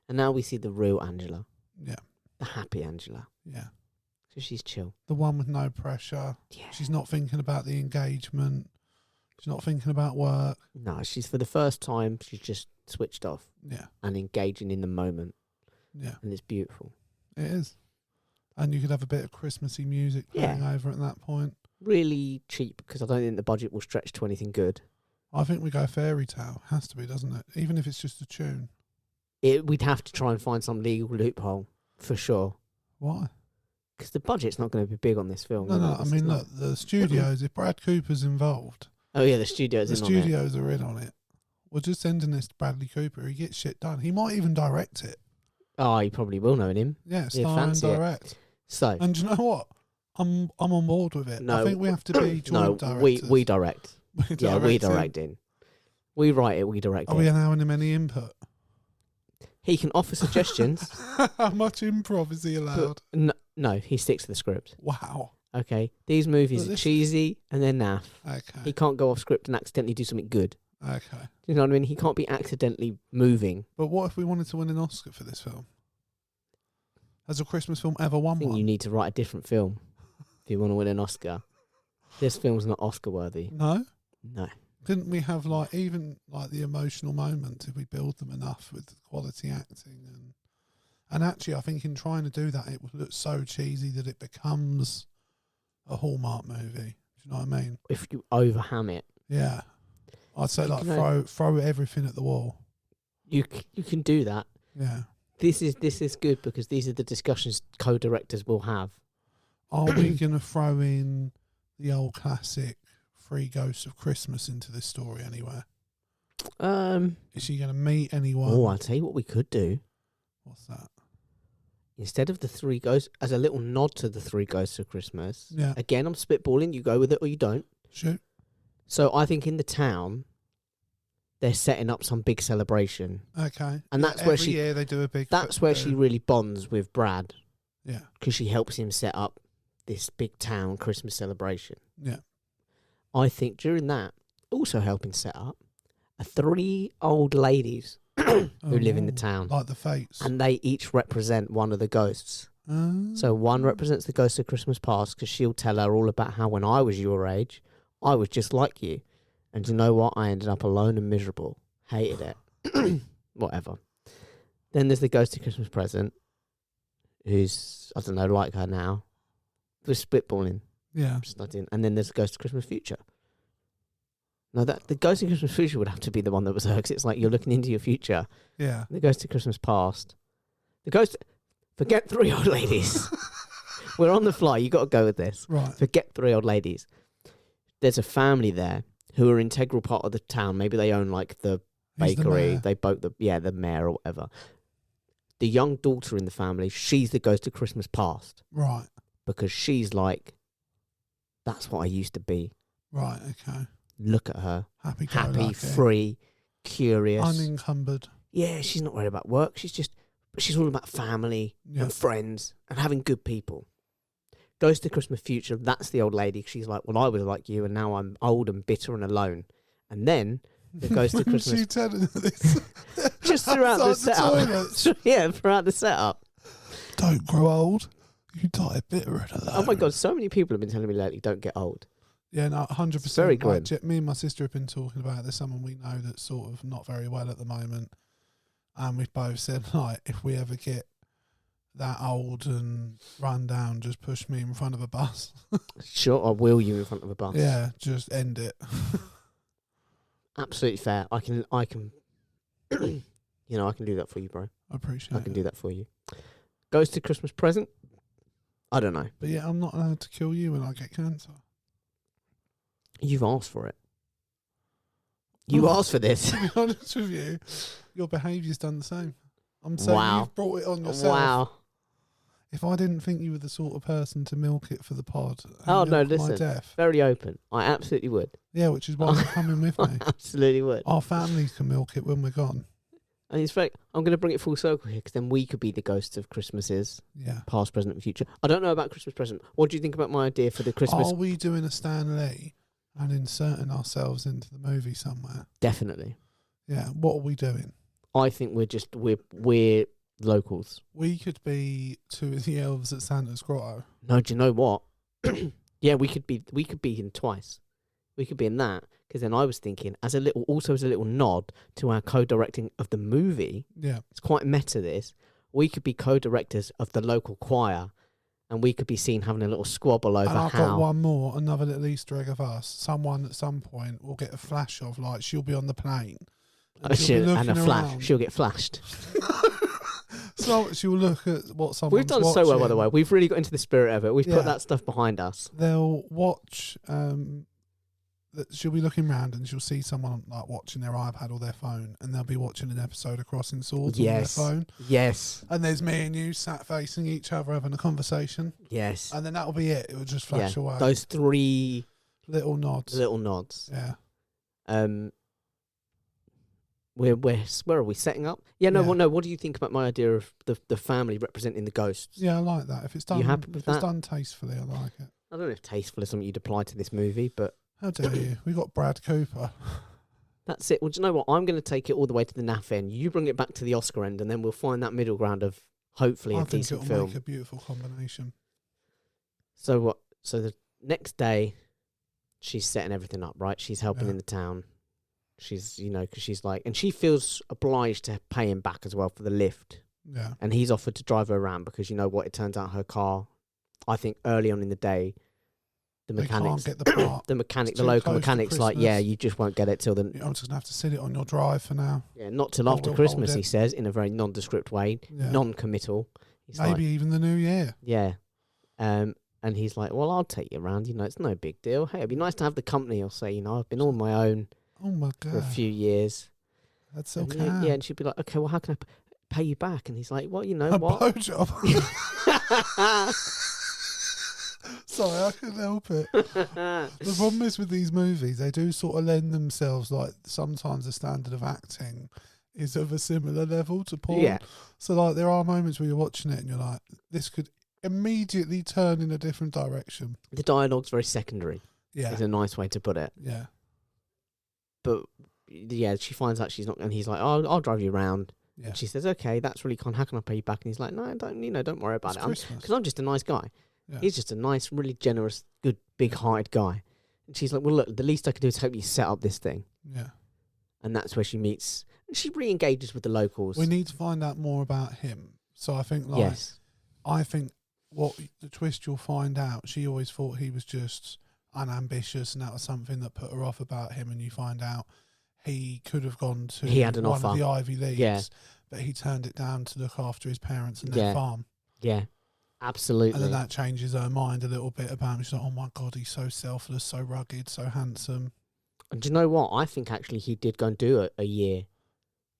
And now we see the real Angela, Yeah. the happy Angela. Yeah. So she's chill. The one with no pressure. Yeah. She's not thinking about the engagement. She's not thinking about work. No, she's for the first time, she's just switched off Yeah. and engaging in the moment. Yeah. And it's beautiful. It is. And you could have a bit of Christmassy music playing over at that point. Really cheap, because I don't think the budget will stretch to anything good. I think we go Fairytale. Has to be, doesn't it? Even if it's just a tune. We'd have to try and find some legal loophole, for sure. Why? Because the budget's not going to be big on this film. No. I mean, look, the studios, if Brad Cooper's involved... Oh, yeah, the studios are in on it. We're just sending this to Bradley Cooper. He gets shit done. He might even direct it. Oh, he probably will, knowing him. Yeah, star and direct. So, and do you know what? I'm on board with it. No, I think we have to be joint directors. we direct. Yeah, we directing. We write it, we direct it. Are we allowing him any input? He can offer suggestions. How much improv is he allowed? No, he sticks to the script. Wow. Okay, these movies are cheesy and they're naff. Okay. He can't go off script and accidentally do something good. Okay. You know what I mean? He can't be accidentally moving. But what if we wanted to win an Oscar for this film? Has a Christmas film ever won I think one? you need to write a different film if you want to win an Oscar. This film's not Oscar worthy. No? No. Couldn't we have even the emotional moments if we build them enough with quality acting and actually I think in trying to do that it would look so cheesy that it becomes a Hallmark movie. Do you know what I mean? If you overham it. Yeah. I'd say throw everything at the wall. You can do that. Yeah. This is good because these are the discussions co-directors will have. Are we going to throw in the old classic Three Ghosts of Christmas into this story anywhere? Is she going to meet anyone? Oh, I'll tell you what we could do. What's that? Instead of the three ghosts, as a little nod to the Three Ghosts of Christmas. Yeah. Again, I'm spitballing. You go with it or you don't. Shoot. So I think in the town, they're setting up some big celebration. Okay. And that's where every year they do a big... That's where she really bonds with Brad. Yeah. Because she helps him set up this big town Christmas celebration. Yeah. I think during that, also helping set up, are 3 old ladies who live in the town. Like the Fates. And they each represent one of the ghosts. So one represents the ghost of Christmas past because she'll tell her all about how when I was your age, I was just like you. And you know what? I ended up alone and miserable. Hated it. Whatever. Then there's the ghost of Christmas present, who's, I don't know, like her now. We're spitballing. Yeah. And then there's the ghost of Christmas future. No, the ghost of Christmas future would have to be the one that was her, because it's like you're looking into your future. Yeah. The ghost of Christmas past. The ghost... Forget 3 old ladies. We're on the fly. You got to go with this. Right. Forget 3 old ladies. There's a family there who are an integral part of the town. Maybe they own like the bakery. They boat the mayor or whatever. The young daughter in the family, she's the ghost of Christmas past. Right. Because she's like, that's what I used to be. Right. Okay. Look at her. Happy, free, curious. Unencumbered. Yeah, she's not worried about work. She's all about family and friends and having good people. Goes to Christmas future. That's the old lady. She's like, well, I was like you, and now I'm old and bitter and alone. And then it goes to Christmas. She telling this? Just throughout the setup. Yeah, throughout the setup. Don't grow old. You die bitter and alone. Oh my God, so many people have been telling me lately, don't get old. Yeah, no, 100%. It's very grim. Me and my sister have been talking about it. There's someone we know that's sort of not very well at the moment. And we've both said, like, if we ever get that old and run down, just push me in front of a bus. Sure, I'll wheel you in front of a bus. Yeah, just end it. Absolutely fair. I can I can do that for you, bro. I appreciate it. I can do that for you. Goes to Christmas present? I don't know. But yeah, I'm not allowed to kill you when I get cancer. You've asked for it. You asked for this. To be honest with you, your behaviour's done the same. I'm saying you've brought it on yourself. Wow. If I didn't think you were the sort of person to milk it for the pod, listen, my death. Very open. I absolutely would. Yeah, which is why you're coming with me. I absolutely would. Our families can milk it when we're gone. And it's very, I'm going to bring it full circle here, because then we could be the ghosts of Christmases. Yeah. Past, present, and future. I don't know about Christmas present. What do you think about my idea for the Christmas? Are we doing a Stan Lee and inserting ourselves into the movie somewhere? Definitely. Yeah. What are we doing? I think we're locals. We could be 2 of the elves at Santa's Grotto. No, do you know what? Yeah, we could be in twice. We could be in that, because then I was thinking as a little nod to our co-directing of the movie. Yeah. It's quite meta, this. We could be co-directors of the local choir, and we could be seen having a little squabble over And I've how. got one more, another little Easter egg of us. Someone at some point will get a flash of, like, she'll be on the plane. And, And a flash. She'll get flashed. So she'll look at what someone's We've done watching. so well, by the way. We've really got into the spirit of it. We've put that stuff behind us. They'll watch. She'll be looking around and she'll see someone like watching their iPad or their phone, and they'll be watching an episode of Crossing Swords on their phone. Yes. And there's me and you sat facing each other having a conversation. Yes. And then that'll be it. It will just flash away. Those 3 little nods. Yeah. Where are we setting up? What do you think about my idea of the family representing the ghosts? Yeah, I like that. If it's done, you happy with that? It's done tastefully, I like it. I don't know if tasteful is something you'd apply to this movie, but how dare you? We got Brad Cooper. That's it. Well, do you know what? I'm going to take it all the way to the naff end. You bring it back to the Oscar end, and then we'll find that middle ground of hopefully a decent film. I think it'll make a beautiful combination. So what? So the next day, she's setting everything up, right? She's helping in the town. She's, because she's like, and she feels obliged to pay him back as well for the lift. Yeah. And he's offered to drive her around because you know what? It turns out her car, I think early on in the day, the mechanics, can't get the part. the local mechanic's like, yeah, you just won't get it till the. I'm just gonna have to sit it on your drive for now. Yeah, not till after Christmas, he says, in a very nondescript way, non-committal. Maybe even the New Year. Yeah, and he's like, well, I'll take you around. It's no big deal. Hey, it'd be nice to have the company. I'll say, I've been on my own. Oh my God. For a few years. That's okay. Yeah, and she'd be like, okay, well, how can I pay you back? And he's like, well, a what? Blowjob. Sorry, I couldn't help it. The problem is with these movies, they do sort of lend themselves, like, sometimes the standard of acting is of a similar level to porn. Yeah. So, like, there are moments where you're watching it and you're like, this could immediately turn in a different direction. The dialogue's very secondary. Yeah. Is a nice way to put it. Yeah. But, yeah, she finds out she's not, and he's like, oh, I'll drive you around. Yeah. And she says, okay, that's really kind. How can I pay you back? And he's like, no, don't worry about it. Because I'm just a nice guy. Yeah. He's just a nice, really generous, good, big-hearted guy. And she's like, well, look, the least I can do is help you set up this thing. Yeah. And that's where she meets, and she re-engages with the locals. We need to find out more about him. So I think, I think what the twist you'll find out, she always thought he was just unambitious, and that was something that put her off about him, and you find out he could have gone to one of the Ivy Leagues, but he turned it down to look after his parents and their farm. Yeah, absolutely. And then that changes her mind a little bit about him. She's like, oh my God, he's so selfless, so rugged, so handsome. And do you know what? I think actually he did go and do a year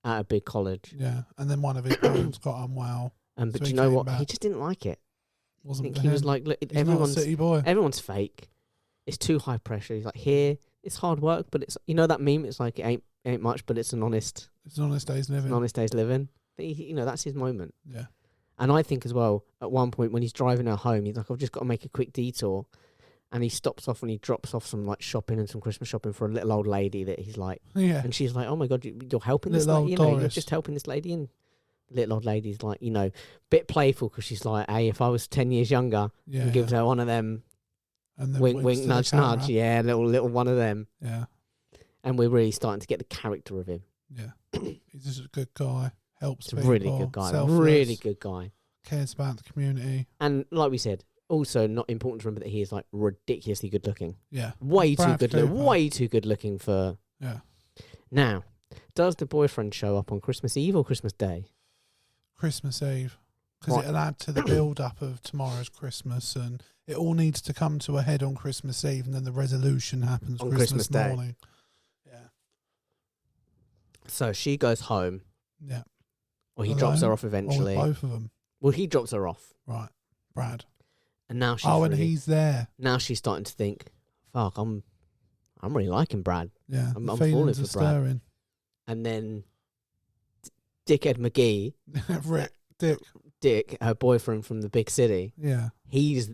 at a big college. Yeah, and then one of his parents got unwell. But do you know what? He just didn't like it. Wasn't he was like, look, everyone's a city boy. Everyone's fake. It's too high pressure. He's like, here, it's hard work, but it's, that meme, it's like, it ain't much, but it's an honest day's living. It's an honest day's living. But that's his moment. Yeah. And I think as well, at one point when he's driving her home, he's like, I've just got to make a quick detour. And he stops off and he drops off some like shopping and some Christmas shopping for a little old lady that he's like, and she's like, oh my God, you're helping this lady, you're just helping this lady. And the little old lady's like, bit playful because she's like, hey, if I was 10 years younger, and gives her one of them, and wink, wink, nudge, nudge. Yeah, little one of them. Yeah. And we're really starting to get the character of him. Yeah. He's just a good guy. Helps people. Really good guy. Selfless, really good guy. Cares about the community. And like we said, also not important to remember that he is like ridiculously good looking. Yeah. Way too good looking. Way too good looking for. Yeah. Now, does the boyfriend show up on Christmas Eve or Christmas Day? Christmas Eve. Because it'll add to the build-up of tomorrow's Christmas, and it all needs to come to a head on Christmas Eve, and then the resolution happens on Christmas Day. Morning. Yeah. So she goes home. Yeah. Or he drops her off eventually. Or both of them. Well, he drops her off. Right. Brad. And now she's and he's there. Now she's starting to think, fuck, I'm really liking Brad. Yeah. I'm falling for Brad. And then Dickhead McGee. Dick, her boyfriend from the big city. Yeah. He's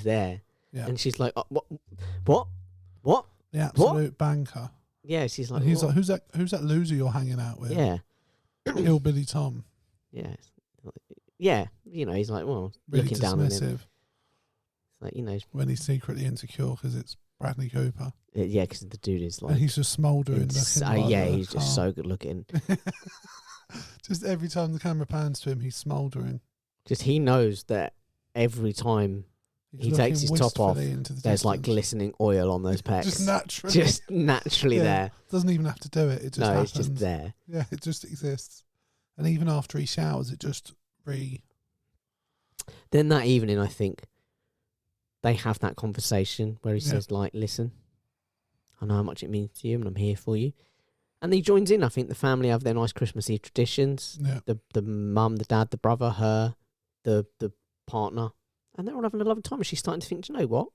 there. Yeah. And she's like, what? The absolute banker. Yeah, she's like, and he's like, who's that loser you're hanging out with? Yeah. Hillbilly Tom. Yeah. Yeah. He's like, well, really looking dismissive. down on him. It's like, when he's secretly insecure because it's Bradley Cooper. Yeah, because the dude is like... And he's just smouldering. He's just so good looking. Just every time the camera pans to him, he's smouldering. Just he knows that every time He's he takes looking his top off, wistfully into the there's like distance. glistening oil on those pecs. Just naturally. Just naturally Yeah. there. Doesn't even have to do it. It just happens. It's just there. Yeah, it just exists. And even after he showers, it just Then that evening, I think, they have that conversation where he says, like, listen, I know how much it means to you and I'm here for you. And he joins in. I think the family have their nice Christmas Eve traditions. Yeah. The mum, the dad, the brother, her, the partner. And they're all having a lovely time. And she's starting to think, do you know what?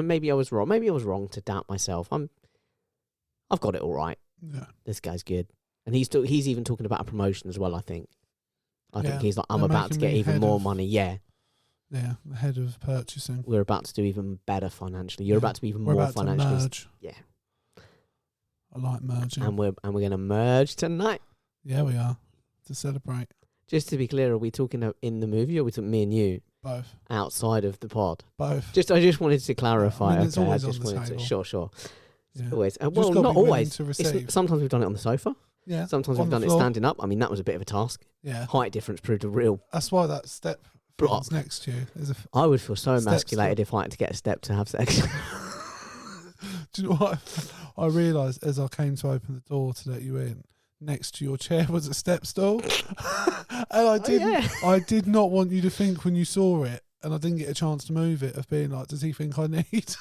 Maybe I was wrong. Maybe I was wrong to doubt myself. I've got it all right. Yeah. This guy's good. And he's even talking about a promotion as well, I think. I think he's like, I'm They're about to making get me even head more of- money. Yeah. Yeah, the head of purchasing. We're about to do even better financially. You're about to be even We're more about financially. to merge. Yeah. I like merging. And we're going to merge tonight. Yeah, we are. To celebrate. Just to be clear, are we talking in the movie or are we talking me and you Both. outside of the pod? Both. I just wanted to clarify. I mean, it's okay, always I just on the wanted table. to. Sure. Yeah. Always. Just Well, gotta not be willing always. to receive. Sometimes we've done it on the sofa. Yeah. Sometimes on we've the done it floor. standing up. I mean, that was a bit of a task. Yeah. Height difference proved a real. That's why that step Bro- thing's next to you. I would feel so Step emasculated if I had to get a step to have sex. Do you know what? I realised as I came to open the door to let you in, next to your chair was a step stool. And I did not want you to think when you saw it, and I didn't get a chance to move it, of being like, does he think I need?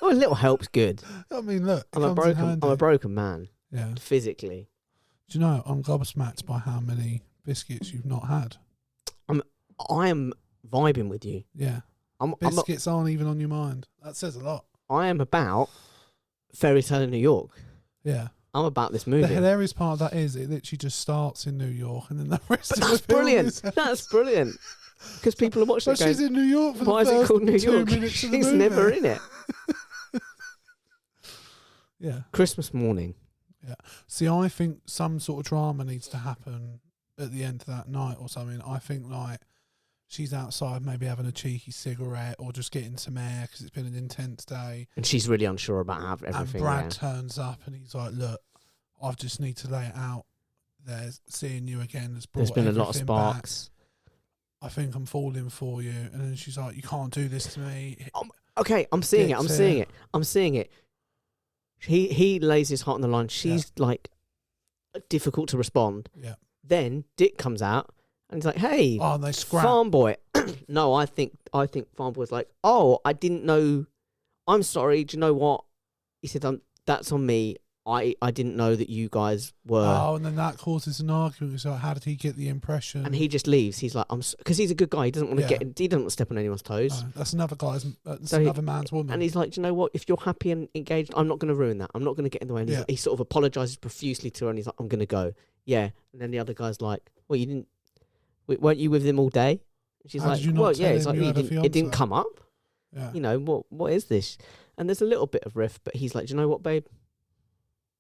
Oh, a little help's good. I mean, look, I'm a broken man. Yeah. Physically. Do you know, I'm gobsmacked by how many biscuits you've not had. I am vibing with you. Yeah. Biscuits aren't even on your mind. That says a lot. I am about Fairytale in New York. Yeah. I'm about this movie. The hilarious part of that is it literally just starts in New York and then the rest of That's the film brilliant. is- That's brilliant. Because people are watching But it going, she's in New York for why the is it first called New 2 York? minutes of the She's movie. never in it. Yeah. Christmas morning. See, I think some sort of drama needs to happen at the end of that night or something. I think like she's outside maybe having a cheeky cigarette or just getting some air because it's been an intense day. And she's really unsure about everything. And Brad yeah. turns up and he's like, look, I just need to lay it out there. Seeing you again has brought There's been a lot of everything sparks. back. I think I'm falling for you. And then she's like, you can't do this to me. Okay, I'm seeing it. I'm seeing it. He lays his heart on the line. She's like difficult to respond. Yeah. Then Dick comes out and he's like, "Hey, Oh, and they scrap. farm boy." No, I think farm boy's like, "Oh, I didn't know. I'm sorry. Do you know what?" He said, "That's on me. I didn't know that you guys were." Oh, and then that causes an argument. It's like, how did he get the impression? And he just leaves. He's like, because he's a good guy. He doesn't want to he doesn't want to step on anyone's toes. No, that's another guy's. That's So another man's woman. And he's like, do you know what? If you're happy and engaged, I'm not going to ruin that. I'm not going to get in the way. And he sort of apologizes profusely to her, and he's like, I'm going to go. Yeah. And then the other guy's like, well, you didn't. Weren't you with him all day? And she's How like, did you not well, tell yeah. It's him like you had a it didn't fiancé? come up. Yeah. You know what is this? And there's a little bit of riff, but he's like, do you know what, babe?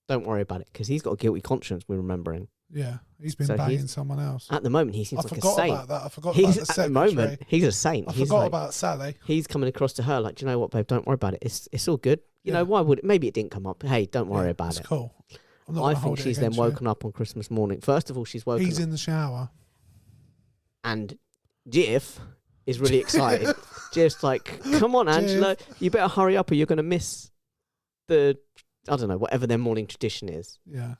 Don't worry about it, because he's got a guilty conscience. We're remembering. Yeah, he's been So banging someone else. At the moment, he seems I like a forgot saint. about that. I forgot about the At the secretary. moment, he's a saint. I He's forgot like, about Sally. he's coming across to her like, do you know what, babe? Don't worry about it. It's all good. You know, why would it? Maybe it didn't come up. Hey, don't worry about it's it. Cool. I'm not I gonna think hold it she's then against you. woken up on Christmas morning. First of all, she's woken He's up, in the shower. and Jiff is really excited. Jiff's like, come on, Angela, you better hurry up or you're going to miss the, I don't know, whatever their morning tradition is. Yeah.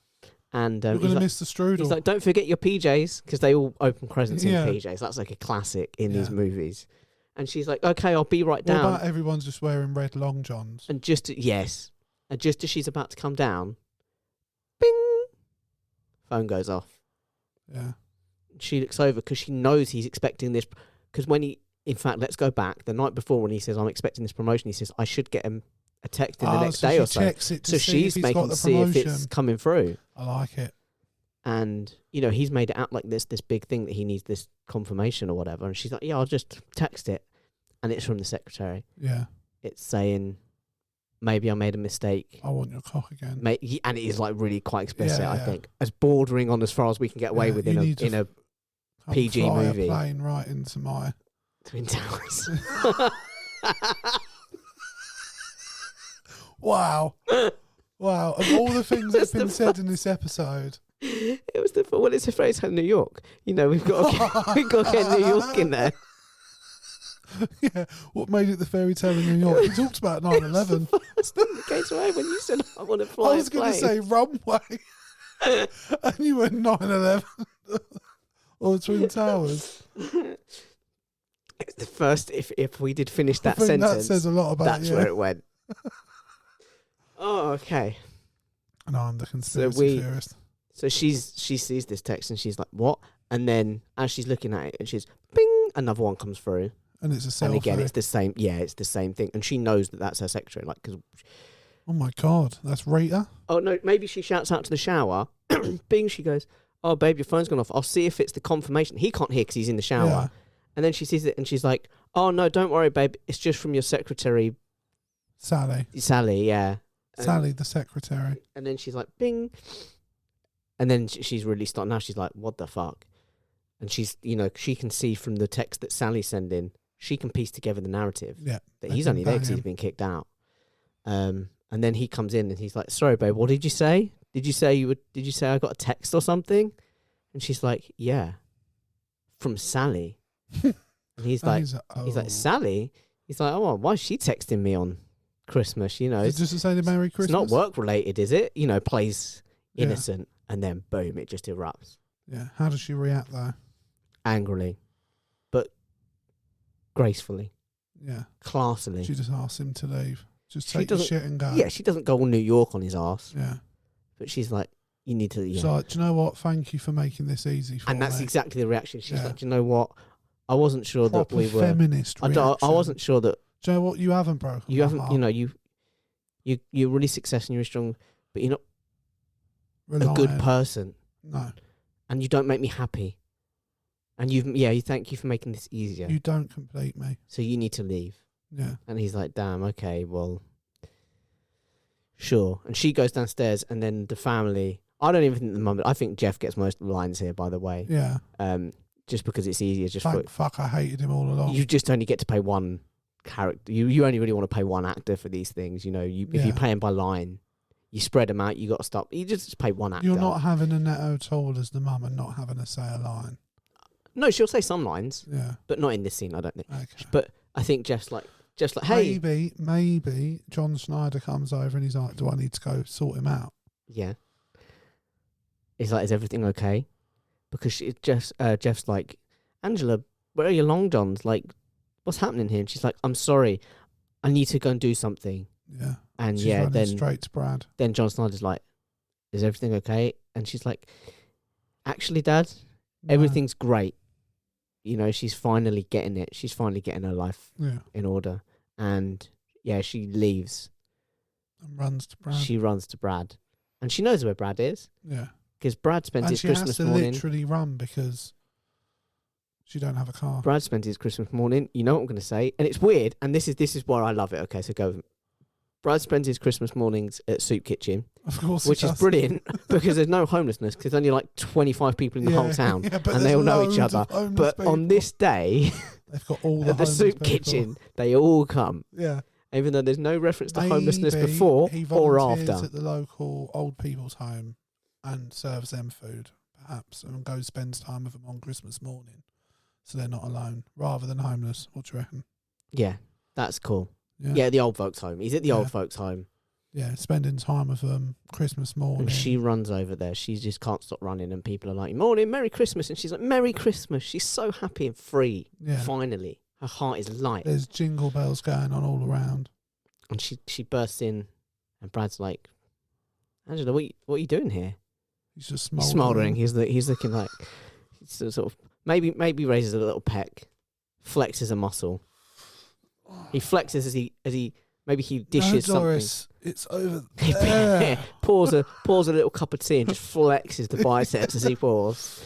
And You're he's going to like, miss the strudel. he's like, don't forget your PJs, because they all open presents Yeah. in PJs. That's like a classic in these Yeah. movies. And she's like, okay, I'll be right what down. about everyone's just wearing red long johns? And just as she's about to come down, bing, phone goes off. Yeah. She looks over because she knows he's expecting this. Because in fact, let's go back the night before when he says, I'm expecting this promotion, he says, I should get him a text in the next day or so. Checks it to So see she's if he's making got the see promotion. if it's coming through. I like it. And, he's made it out like this big thing that he needs this confirmation or whatever. And she's like, yeah, I'll just text it. And it's from the secretary. Yeah. It's saying, maybe I made a mistake. I want your cock again. And it is like really quite explicit, Yeah, I yeah. think. As bordering on as far as we can get away with you in need to a Come PG fly movie. A plane right into my. Twin Towers. Wow. Wow. Of all the things that's been said in this episode, It was it's a Fairytale New York. You know, we've got to get New York in there. Yeah, what made it the Fairytale in New York? He talked about 9/11. Came to mind when you said I want to fly. I was going to say runway, and you went 9/11 or the Twin Towers. It's the first. If we did finish that I think sentence, that says a lot about. That's where it went. Oh, okay. No, I'm the conspiracy theorist. So she sees this text and she's like, "What?" And then as she's looking at it, and she's, "Bing!" Another one comes through. And it's a selfie. And again, it's the same. Yeah, it's the same thing. And she knows that that's her secretary. Like, cause, oh my God, that's Rita. Oh no, maybe she shouts out to the shower. Bing, she goes, "Oh babe, your phone's gone off. I'll see if it's the confirmation." He can't hear because he's in the shower. Yeah. And then she sees it and she's like, "Oh no, don't worry, babe. It's just from your secretary, Sally. Sally, yeah." Sally, the secretary. And then she's like, "Bing," and then she's really starting. Now she's like, "What the fuck?" And she's, she can see from the text that Sally's sending. She can piece together the narrative that he's only there because he's been kicked out. And then he comes in and he's like, "Sorry, babe, what did you say? Did you say I got a text or something?" And she's like, "Yeah, from Sally." And he's like, "Sally?" He's like, "Oh, why is she texting me on Christmas?" It's just to say the Merry Christmas. It's not work related, is it? Plays innocent, and then boom, it just erupts. Yeah. How does she react though? Angrily, but gracefully. Yeah. Classily. She just asks him to leave. Just take the shit and go. Yeah, she doesn't go all New York on his ass. Yeah. But she's like, "You need to." Yeah. She's like, "Do you know what? Thank you for making this easy for me." And that's exactly the reaction. She's like, "Do you know what? I wasn't sure that we were feminist. I wasn't sure that. Do you know what? You haven't broken. You haven't. Heart. You're really successful and you're strong, but you're not a good person. No. And you don't make me happy. And you thank you for making this easier. You don't complete me. So you need to leave." Yeah. And he's like, "Damn, okay, well, sure." And she goes downstairs, and then the family. I don't even think the mum. I think Jeff gets most of the lines here, by the way. Yeah. Just because it's easier. Just fuck, I hated him all along. You just only get to pay one character. You only really want to pay one actor for these things. If you pay him by line, you spread them out. You got to stop. You just pay one actor. You're not having Annette O'Toole as the mum and not having her say a line. No, she'll say some lines. Yeah. But not in this scene, I don't think. Okay. But I think Jeff's like, hey. Maybe John Snyder comes over and he's like, "Do I need to go sort him out?" Yeah. He's like, "Is everything okay?" Because Jeff's like, "Angela, where are your long johns? Like, what's happening here?" And she's like, "I'm sorry. I need to go and do something." Yeah. And she's then straight to Brad. Then John Snyder's like, "Is everything okay?" And she's like, "Actually, Dad, everything's great." She's finally getting it. She's finally getting her life in order. And she leaves. And runs to Brad. She runs to Brad. And she knows where Brad is. Yeah. Because Brad spends his Christmas morning. And she has to literally run because she don't have a car. Brad spends his Christmas morning. You know what I'm going to say? And it's weird. And this is where I love it. Okay, so go. Brad spends his Christmas mornings at Soup Kitchen. Of course, which is brilliant because there's no homelessness because there's only like 25 people in the whole town and they all know each other. But people. On this day, they've got all the Soup Kitchen, they all come. Yeah. Even though there's no reference to homelessness before or after. At the local old people's home and serves them food, perhaps, and goes spends time with them on Christmas morning, so they're not alone, rather than homeless. What do you reckon? Yeah, that's cool. Yeah, the old folks' home. He's at the old folks' home. Yeah, spending time with them Christmas morning. And she runs over there. She just can't stop running, and people are like, "Morning, Merry Christmas!" And she's like, "Merry Christmas!" She's so happy and free. Yeah. Finally, her heart is light. There's jingle bells going on all around. And she bursts in, and Brad's like, "Angela, what are you doing here?" He's just smoldering. He's looking like sort of maybe raises a little peck, flexes a muscle. He flexes as he maybe he dishes Doris, something. It's over there. pours a little cup of tea and just flexes the biceps as he pours.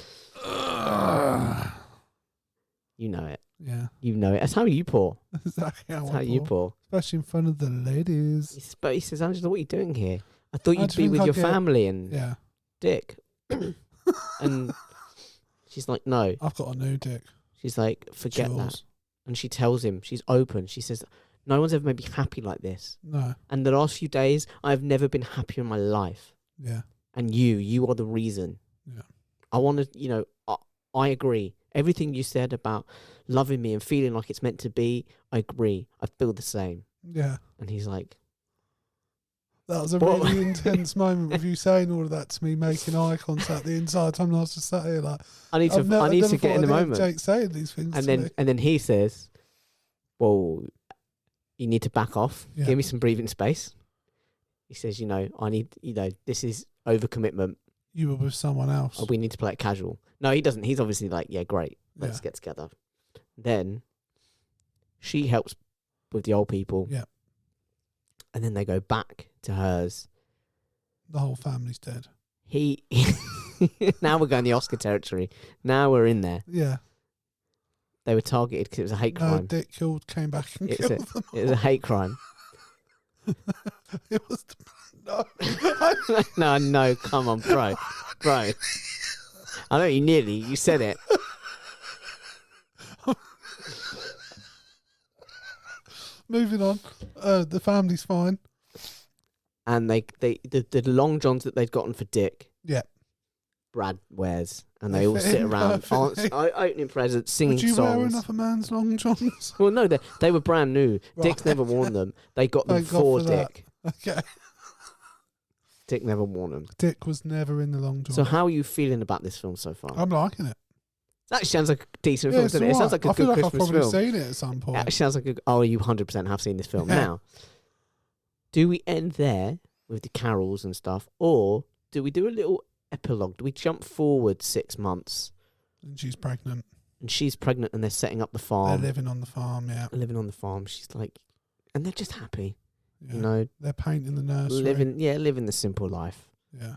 You know it. Yeah. You know it. That's how you pour. Exactly how you pour. Especially in front of the ladies. But he says, "Angela, what are you doing here? I thought you'd be with your family and Dick." And she's like, "No. I've got a new dick." She's like, "Forget that." And she tells him, she's open. She says, "No one's ever made me happy like this. No. And the last few days, I've never been happier in my life. Yeah. And you are the reason." Yeah. I want to, you know, I agree. Everything you said about loving me and feeling like it's meant to be, I agree. I feel the same. Yeah. And he's like, that was a what? really intense moment with you saying all of that to me, making eye contact the entire time. And I was just sat here like, I need to get in the moment. Jake saying these things And to then me. and then he says, well, you need to back off. Yeah. Give me some breathing space. He says, you know, I need, you know, this is overcommitment. You were with someone else. We need to play it casual. No, he doesn't. He's obviously like, yeah, great. Let's get together. Then she helps with the old people. Yeah. And then they go back to hers. The whole family's dead. Now we're going the Oscar territory. Now we're in there. Yeah. They were targeted because it was a hate crime. Dick came back and killed them. It was a hate crime. It was no. no, come on, bro. I know you said it. Moving on. The family's fine. And the long johns that they'd gotten for Dick. Yeah. Brad wears, and they all sit around opening presents, singing Would you songs. wear enough a man's long johns? Well, no, they were brand new. Right. Dick's never worn them. They got them for Dick. Okay. Dick never worn them. Dick was never in the long johns. So how are you feeling about this film so far? I'm liking it. That sounds like a decent film, doesn't it? Right. It sounds like a I feel good like Christmas I've probably film. seen it at some point. It sounds like you 100% have seen this film. Yeah. Now, do we end there with the carols and stuff, or do we do a little epilogue? Do we jump forward 6 months? And she's pregnant. And she's pregnant, and they're setting up the farm. They're living on the farm, yeah. Living on the farm. She's like, and they're just happy, Yeah. you know, They're painting the nursery. living the simple life. Yeah.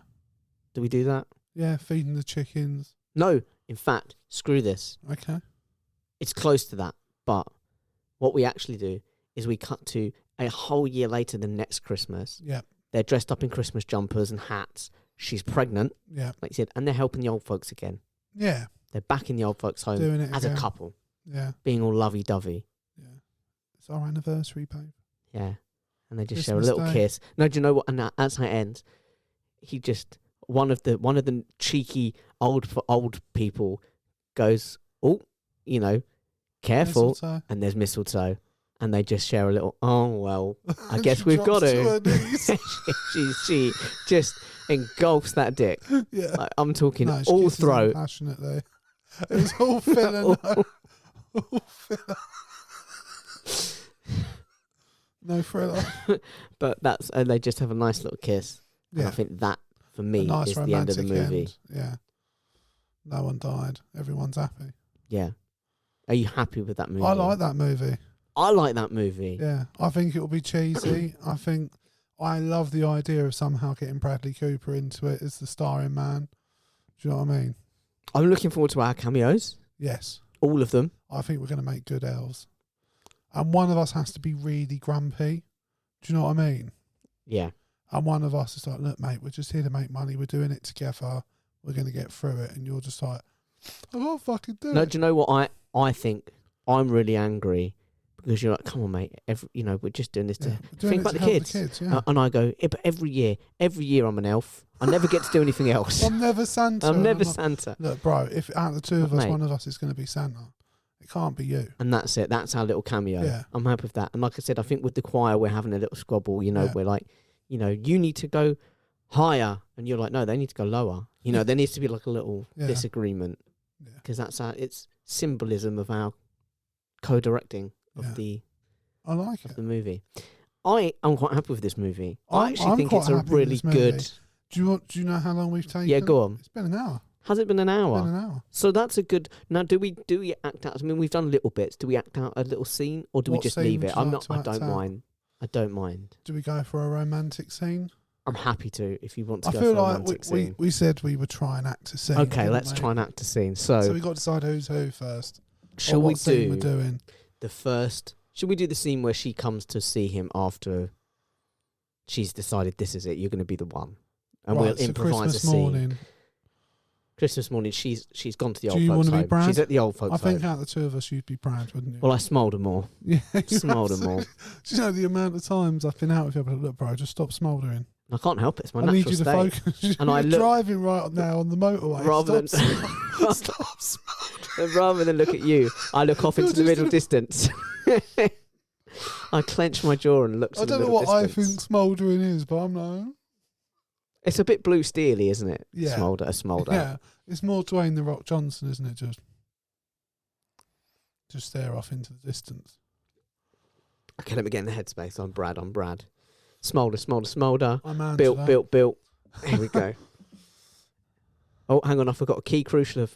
Do we do that? Yeah, feeding the chickens. No, in fact, screw this. Okay. It's close to that, but what we actually do is we cut to a whole year later than next Christmas. Yeah. They're dressed up in Christmas jumpers and hats. She's pregnant, Yeah. like you said, and they're helping the old folks again. Yeah. They're back in the old folks' home Doing it as again. a couple, Yeah. being all lovey-dovey. Yeah. It's our anniversary, babe. Yeah. And they just share a Christmas little Day. kiss. No, do you know what? And that's how it ends. He just one of the cheeky old people goes, oh, you know, careful. Mistletoe. And there's mistletoe, and they just share a little. Oh well, I guess She we've got drops to her to. knees. she just engulfs that dick. Yeah. Like, I'm talking No, she all kisses him throat. passionately. It was all filler. No. All filler. No thriller. But and they just have a nice little kiss. And Yeah. I think that for A me nice is the end of the romantic movie. end. Yeah. No one died. Everyone's happy. Yeah. Are you happy with that movie? I like that movie. I like that movie. Yeah. I think it will be cheesy. I love the idea of somehow getting Bradley Cooper into it as the starring man. Do you know what I mean? I'm looking forward to our cameos. Yes. All of them. I think we're going to make good elves. And one of us has to be really grumpy. Do you know what I mean? Yeah. And one of us is like, look, mate, we're just here to make money. We're doing it together. We're going to get through it. And you're just like, I can't fucking do No, it. do you know what I think? I'm really angry because you're like, come on, mate. We're just doing this to Yeah, we're doing think it about to the help kids. yeah. And I go, yeah, but every year I'm an elf. I never get to do anything else. I'm never Santa. I'm never And like, Santa. look, bro, if out of the two of us, Mate. one of us is going to be Santa, it can't be you. And that's it. That's our little cameo. Yeah. I'm happy with that. And like I said, I think with the choir, we're having a little squabble. You know, Yeah. we're like, you know, you need to go higher. And you're like, no, they need to go lower. You know, there needs to be like a little Yeah. disagreement. Yeah. Because it's symbolism of our co-directing of Yeah. I like it. the movie. I'm quite happy with this movie. I I'm actually think quite it's a happy with really this movie. good. Do you know how long we've taken? Yeah, go on. It's been an hour. Has it been an hour? It's been an hour. So that's a good. Now, do we act out? I mean, we've done little bits. Do we act out a little scene, or do we What just scene leave would it? you I'm like not. to I act don't out? mind. I don't mind. Do we go for a romantic scene? I'm happy to if you want to I go feel for a like romantic we scene. said we would try and act a scene. Okay, didn't let's we? try and act a scene. So So, we got to decide who's who first. shall or we what scene do we're doing? the first? Should we do the scene where she comes to see him after she's decided this is it? You're going to be the one, and Right, we'll so improvise Christmas a scene. morning. Christmas morning, she's gone to the Do old you folks' wanna be home. Brad? She's at the old folks' I think home. out of the two of us, you'd be Brad, wouldn't you? Well, I smoulder more. Yeah, Smoulder more. Do you know the amount of times I've been out with you? But look, bro, just stop smouldering. I can't help it. It's my I natural need you to state. focus. And You're I look- driving right now on the motorway. Rather Stop And rather than look at you, I look off You're into the just middle distance. I clench my jaw and look to I the don't know middle what distance. I think smouldering is, but I'm not. It's a bit blue steely, isn't it? Yeah. A smolder. Yeah, it's more Dwayne the Rock Johnson, isn't it? Just stare off into the distance. Okay, let me get in the headspace. I'm Brad. Smolder. I'm Angela. Built. Here we go. Oh, hang on, I forgot a key crucial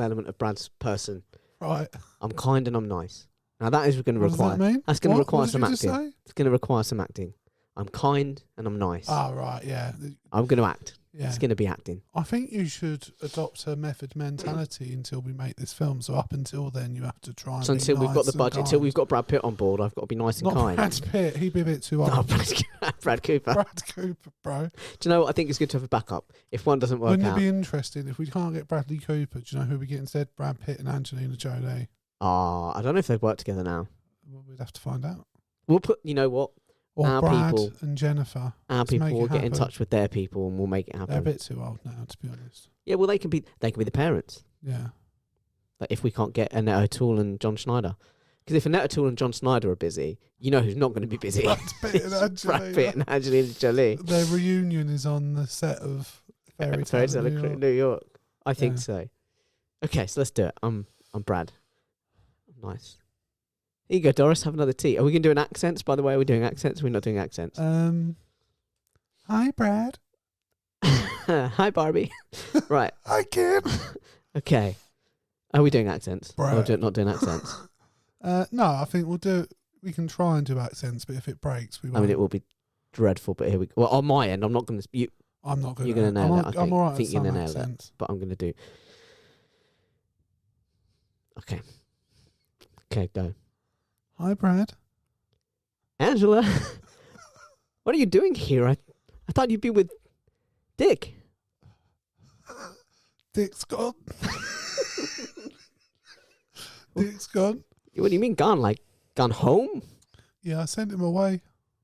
element of Brad's person. Right. I'm kind and I'm nice. Now that is going to What require. does that mean? That's going to What? require What did some you just acting. say? It's going to require some acting. I'm kind and I'm nice. Ah, right, yeah. I'm going to act. Yeah. It's going to be acting. I think you should adopt a method mentality until we make this film. So up until then, you have to try and So be until we've got the nice and budget, until kind. we've got Brad Pitt on board, I've got to be nice and Not kind. Brad Pitt. He'd be a bit too No, old. Brad Cooper. Brad Cooper, bro. Do you know what? I think it's good to have a backup. If one doesn't work Wouldn't out. it be interesting if we can't get Bradley Cooper? Do you know who we get instead? Brad Pitt and Angelina Jolie. I don't know if they'd work together now. Well, we'd have to find out. We'll put, you know what? Or Our Brad people- and Jennifer. Our Let's people make will it get in happen. touch with their people and we'll make it They're a happen. bit too old now, to be honest. Yeah, well, they can be the parents. Yeah. Like if we can't get Annette O'Toole and John Schneider. Because if Annette O'Toole and John Schneider are busy, you know who's not going to be busy. Brad Pitt and It's Brad Angelina. Pitt and Angelina Jolie. Their reunion is on the set of Fairytale. in New York. New York. I think Yeah. so. Okay, so let's do it. I'm Brad. Nice. Here you go, Doris. Have another tea. Are we going to do an accents, by the way? Are we doing accents? We're not doing accents. Hi, Brad. Hi, Barbie. Right. Hi, kid. Okay. Are we doing accents? Or Brad. not doing accents? No, I think we'll do. We can try and do accents, but if it breaks, we won't. I mean, it will be dreadful, but here we go. Well, on my end, I'm not going to... I'm not going You're gonna nail it, I think. I'm all right I think at you're some gonna nail it. accents. But I'm going to do... Okay. Okay, go. Hi, Brad. Angela, what are you doing here? I thought you'd be with Dick. Dick's gone. Dick's gone. What do you mean gone? Like, gone home? Yeah, I sent him away.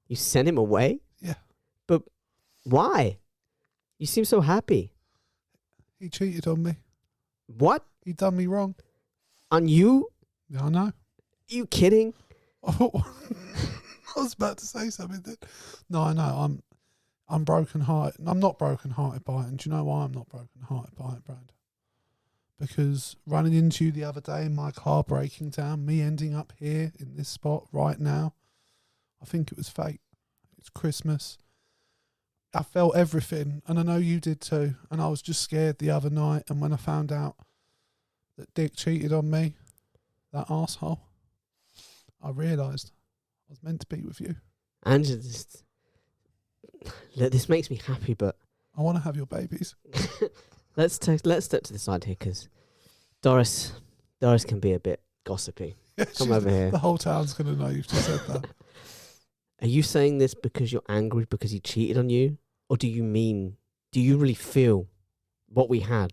You sent him away? Yeah. But why? You seem so happy. He cheated on me. What? He done me wrong. On you? Yeah, I know. You kidding? I was about to say something. No, I know. I'm broken hearted. I'm not broken hearted by it. And do you know why I'm not broken hearted by it, Brad? Because running into you the other day in my car breaking down, me ending up here in this spot right now, I think it was fate. It's Christmas. I felt everything, and I know you did too. And I was just scared the other night. And when I found out that Dick cheated on me, that arsehole, I realised I was meant to be with you. Angela, this makes me happy, but I want to have your babies. let's step to the side here, because Doris can be a bit gossipy. Yeah, Come over here. The whole town's going to know you've just said that. Are you saying this because you're angry because he cheated on you? Or do you really feel what we had?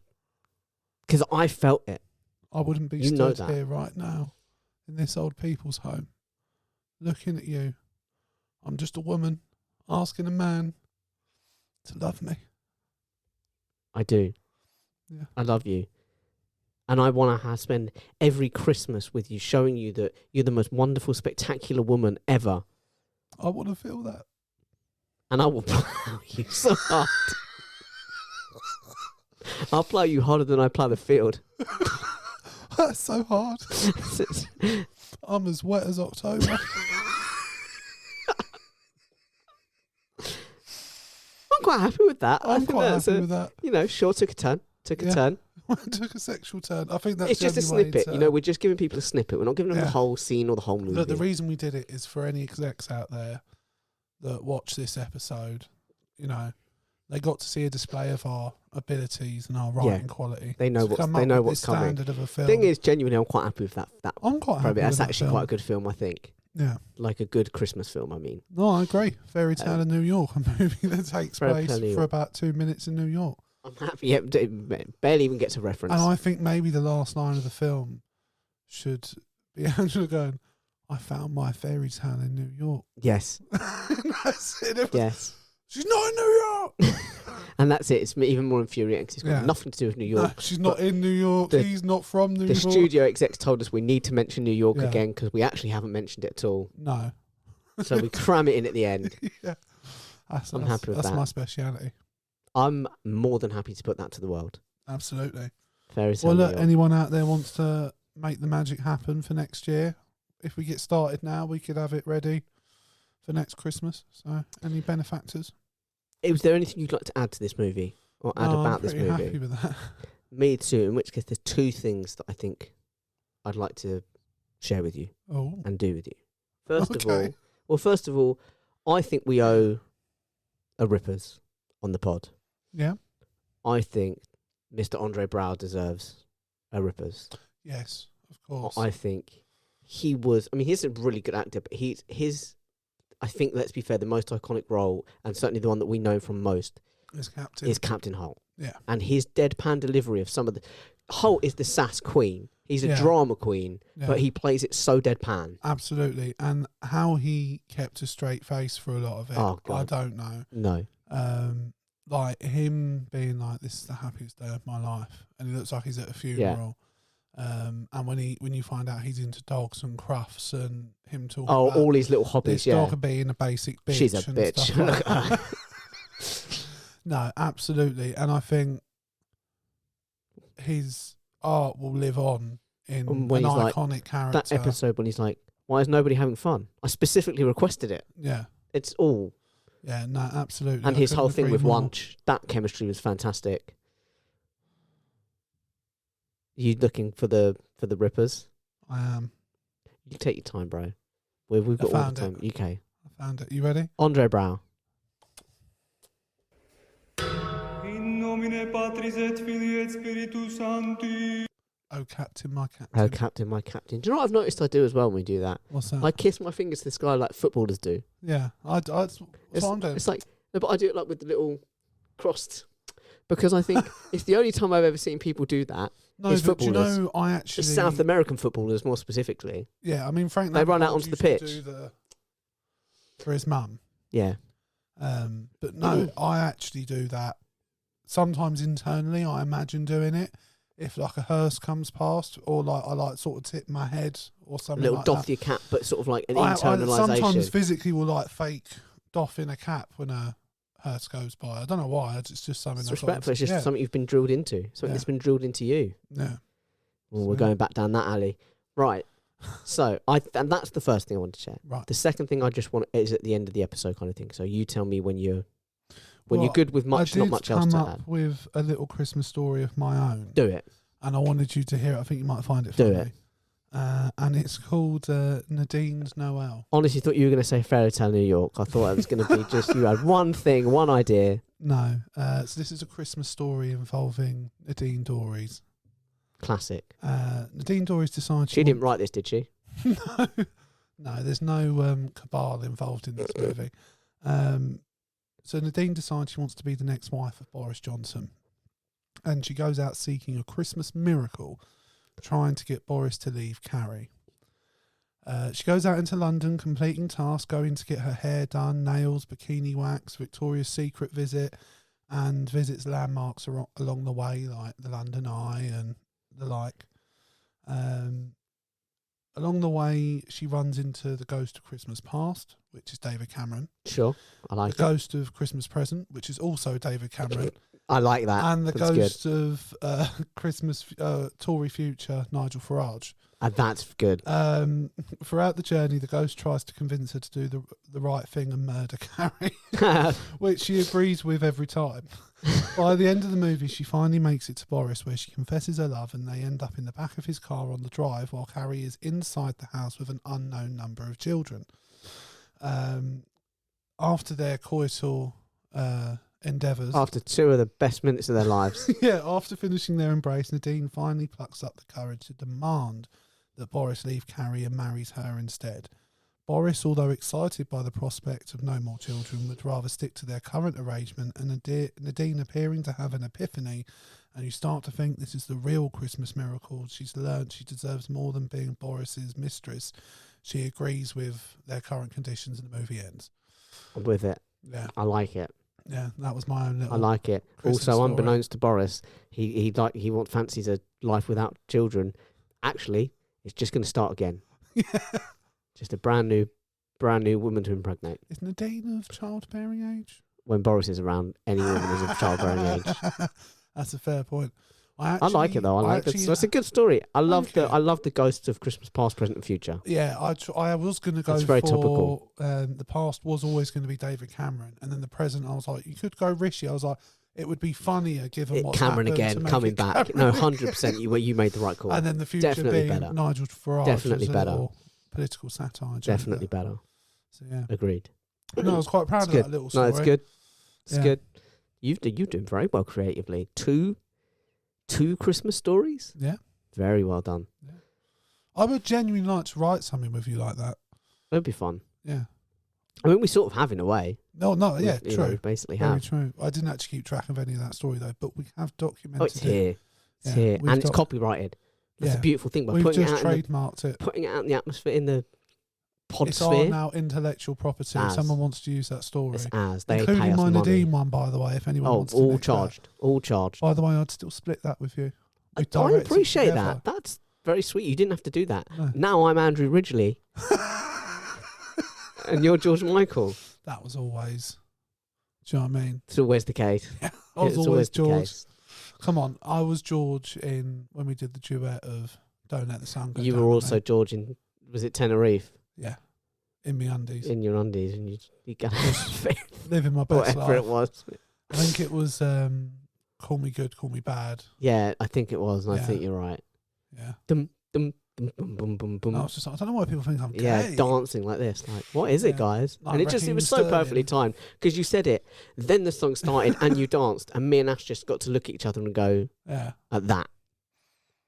Because I felt it. I wouldn't be You know stood that. here right now in this old people's home looking at you. I'm just a woman asking a man to love me. I do. Yeah. I love you. And I want to spend every Christmas with you, showing you that you're the most wonderful, spectacular woman ever. I want to feel that. And I will plow you so hard. I'll plow you harder than I plow the field. That's so hard. I'm as wet as October. I'm quite happy with that. I I'm think quite that's happy with that. You know, sure, took a turn. Yeah. Turn. Took a sexual turn. I think that's It's just a the only way snippet. to- You know, we're just giving people a snippet. We're not giving them the Yeah. whole scene or the whole movie. Look, the reason we did it is for any execs out there that watch this episode, you know, they got to see a display of our abilities and our writing quality. They know To come they up know with what's this coming. standard of a film. Thing is, genuinely, I'm quite happy with that. I'm quite happy Probably, with that's that actually film. quite a good film, I think. Yeah. Like a good Christmas film, I mean. No, I agree. Fairytale in New York, a movie that takes Fairytale place New for York. about 2 minutes in New York. I'm happy. Yeah, barely even gets a reference. And I think maybe the last line of the film should be Angela going, I found my fairy tale in New York. Yes. That's it. Yes. She's not in New York. And that's it. It's even more infuriating because it's got nothing to do with New York. No, she's not in New York. He's not from New York. The studio execs told us we need to mention New York again because we actually haven't mentioned it at all. No. So we cram it in at the end. Yeah. I'm happy with that. That's my speciality. I'm more than happy to put that to the world. Absolutely. Fairytale. Well, look, anyone out there wants to make the magic happen for next year, if we get started now, we could have it ready for next Christmas. So, any benefactors? Was there anything you'd like to add to this movie or add about this movie? I'm happy with that. Me too. In which case, there's two things that I think I'd like to share with you and do with you. First of all, I think we owe a Rippers on the pod. Yeah. I think Mr. Andre Braugh deserves a Rippers. Yes, of course. I think he was. I mean, he's a really good actor, but his. I think, let's be fair, the most iconic role, and certainly the one that we know from most, is Captain Holt. Yeah. And his deadpan delivery of some of the... Holt is the sass queen. He's a drama queen, but he plays it so deadpan. Absolutely. And how he kept a straight face for a lot of it, I don't know. No. Like him being like, this is the happiest day of my life. And he looks like he's at a funeral. And when you find out he's into dogs and crufts and him talking about all his little hobbies, this dog being a basic bitch. She's a bitch. Like no, absolutely. And I think his art will live on in an iconic character. That episode when he's like, why is nobody having fun? I specifically requested it. Yeah. It's all. Yeah, no, absolutely. And his whole thing with Wunch, that chemistry was fantastic. You looking for the Rippers? I am. You take your time, bro. We've got all the time. UK. I found it. You ready? Andre Braugh. In nomine Patris et Filii et Spiritus Sancti. Oh, Captain, my Captain. Oh, Captain, my Captain. Do you know what I've noticed I do as well when we do that? What's that? I kiss my fingers to the sky like footballers do. Yeah, that's what I'm doing. It's like, no, but I do it like with the little crossed, because I think it's the only time I've ever seen people do that. No, is but footballers. you know, I actually... South American footballers, more specifically. Yeah, I mean, Frank... They run out onto the pitch. For his mum. Yeah. But no, I actually do that. Sometimes internally, I imagine doing it. If like a hearse comes past, or like I like sort of tip my head or something a little like doff that. your cap, but sort of like an I internalisation. sometimes physically will like fake doffing a cap when a hearse goes by. I don't know why. It's just something. It's respectful. It's just something you've been drilled into. Something that's been drilled into you. Yeah. Well, we're going back down that alley, right? So and that's the first thing I want to share. Right. The second thing I just want is at the end of the episode kind of thing. So you tell me when you're good with much, not much else to add. I did come up with a little Christmas story of my own. Do it. And I wanted you to hear it. I think you might find it funny. Do it. And it's called Nadine's Noel. Honestly, thought you were going to say Fairytale New York. I thought it was going to be just you had one thing, one idea. No. So this is a Christmas story involving Nadine Dorries. Classic. Nadine Dorries decided she didn't write this, did she? No, there's no cabal involved in this movie. So Nadine decides she wants to be the next wife of Boris Johnson. And she goes out seeking a Christmas miracle, trying to get Boris to leave Carrie. She goes out into London, completing tasks, going to get her hair done, nails, bikini wax, Victoria's Secret visit, and visits landmarks along the way, like the London Eye and the like. Along the way, she runs into the Ghost of Christmas Past, which is David Cameron. Sure, I like the Ghost of Christmas Present, which is also David Cameron. I like that. And the Ghost of Christmas Tory future, Nigel Farage. And that's good. Throughout the journey, the ghost tries to convince her to do the right thing and murder Carrie, which she agrees with every time. By the end of the movie, she finally makes it to Boris, where she confesses her love, and they end up in the back of his car on the drive, while Carrie is inside the house with an unknown number of children. After their coital endeavours, after 2 of the best minutes of their lives, after finishing their embrace, Nadine finally plucks up the courage to demand that Boris leave Carrie and marries her instead. Boris, although excited by the prospect of no more children, would rather stick to their current arrangement, and Nadine appearing to have an epiphany, and you start to think this is the real Christmas miracle. She's learned she deserves more than being Boris's mistress. She agrees with their current conditions, and the movie ends. I'm with it. Yeah. I like it. Yeah, that was my own little. I like it. Christmas Also, story. unbeknownst to Boris, he fancies a life without children. Actually, it's just going to start again. Just a brand new woman to impregnate. Is Nadine of childbearing age? When Boris is around, any woman is of childbearing age. That's a fair point. I like it though. I like it. So it's a good story. I love the ghosts of Christmas past, present, and future. Yeah, I was going to go It's very for topical. The past was always going to be David Cameron, and then the present I was like, you could go Rishi. I was like, it would be funnier given what's Cameron happened again to make coming it back. Cameron. No, 100%. You made the right call. And then the future Definitely being better. Nigel Farage. Definitely as a better. little political satire. Definitely better. So yeah, Agreed. no, I was quite proud It's of good. that little story. No, it's good. It's Yeah. good. You're doing very well creatively. Two Christmas stories. Yeah, Very well done. I would genuinely like to write something with you like that. That'd be fun. Yeah. I mean, we sort of have in a way. No, yeah, You know, true. we basically Very have. true. I didn't actually keep track of any of that story though, but we have documented Oh, it's here. It's Yeah, here, we've and it's got- copyrighted. That's Yeah. the beautiful thing. By We've putting it just out in trademarked it. putting it out in the atmosphere, in the It's our podsphere. now intellectual property. If As. someone wants to use that story, It's as they pay including us my money. Nadine one, by the way. If anyone Oh, wants to all nick that. charged. All charged. By the way, I'd still split that with you. I We'd direct it appreciate together. that. That's very sweet. You didn't have to do that. No. Now I'm Andrew Ridgely, and you're George Michael. That was always. Do you know what I mean? It's always the case. I was It's always the George. case. Come on, I was George in when we did the duet of "Don't Let the Sun Go You Down were on also Me." George in, was it Tenerife? Yeah, in me undies, In your undies, and you got living my best whatever life. it was. I think it was "Call Me Good, Call Me Bad." Yeah, I think it was, and Yeah. I think you're right. Yeah, Dum dum dum bum bum bum bum. I was just like, I don't know why people think I'm gay. Yeah, dancing like this. Like, what is it, Yeah. guys? Like And it Raheem was so Sterling. perfectly timed because you said it. Then the song started and you danced, and me and Ash just got to look at each other and go Yeah, at that.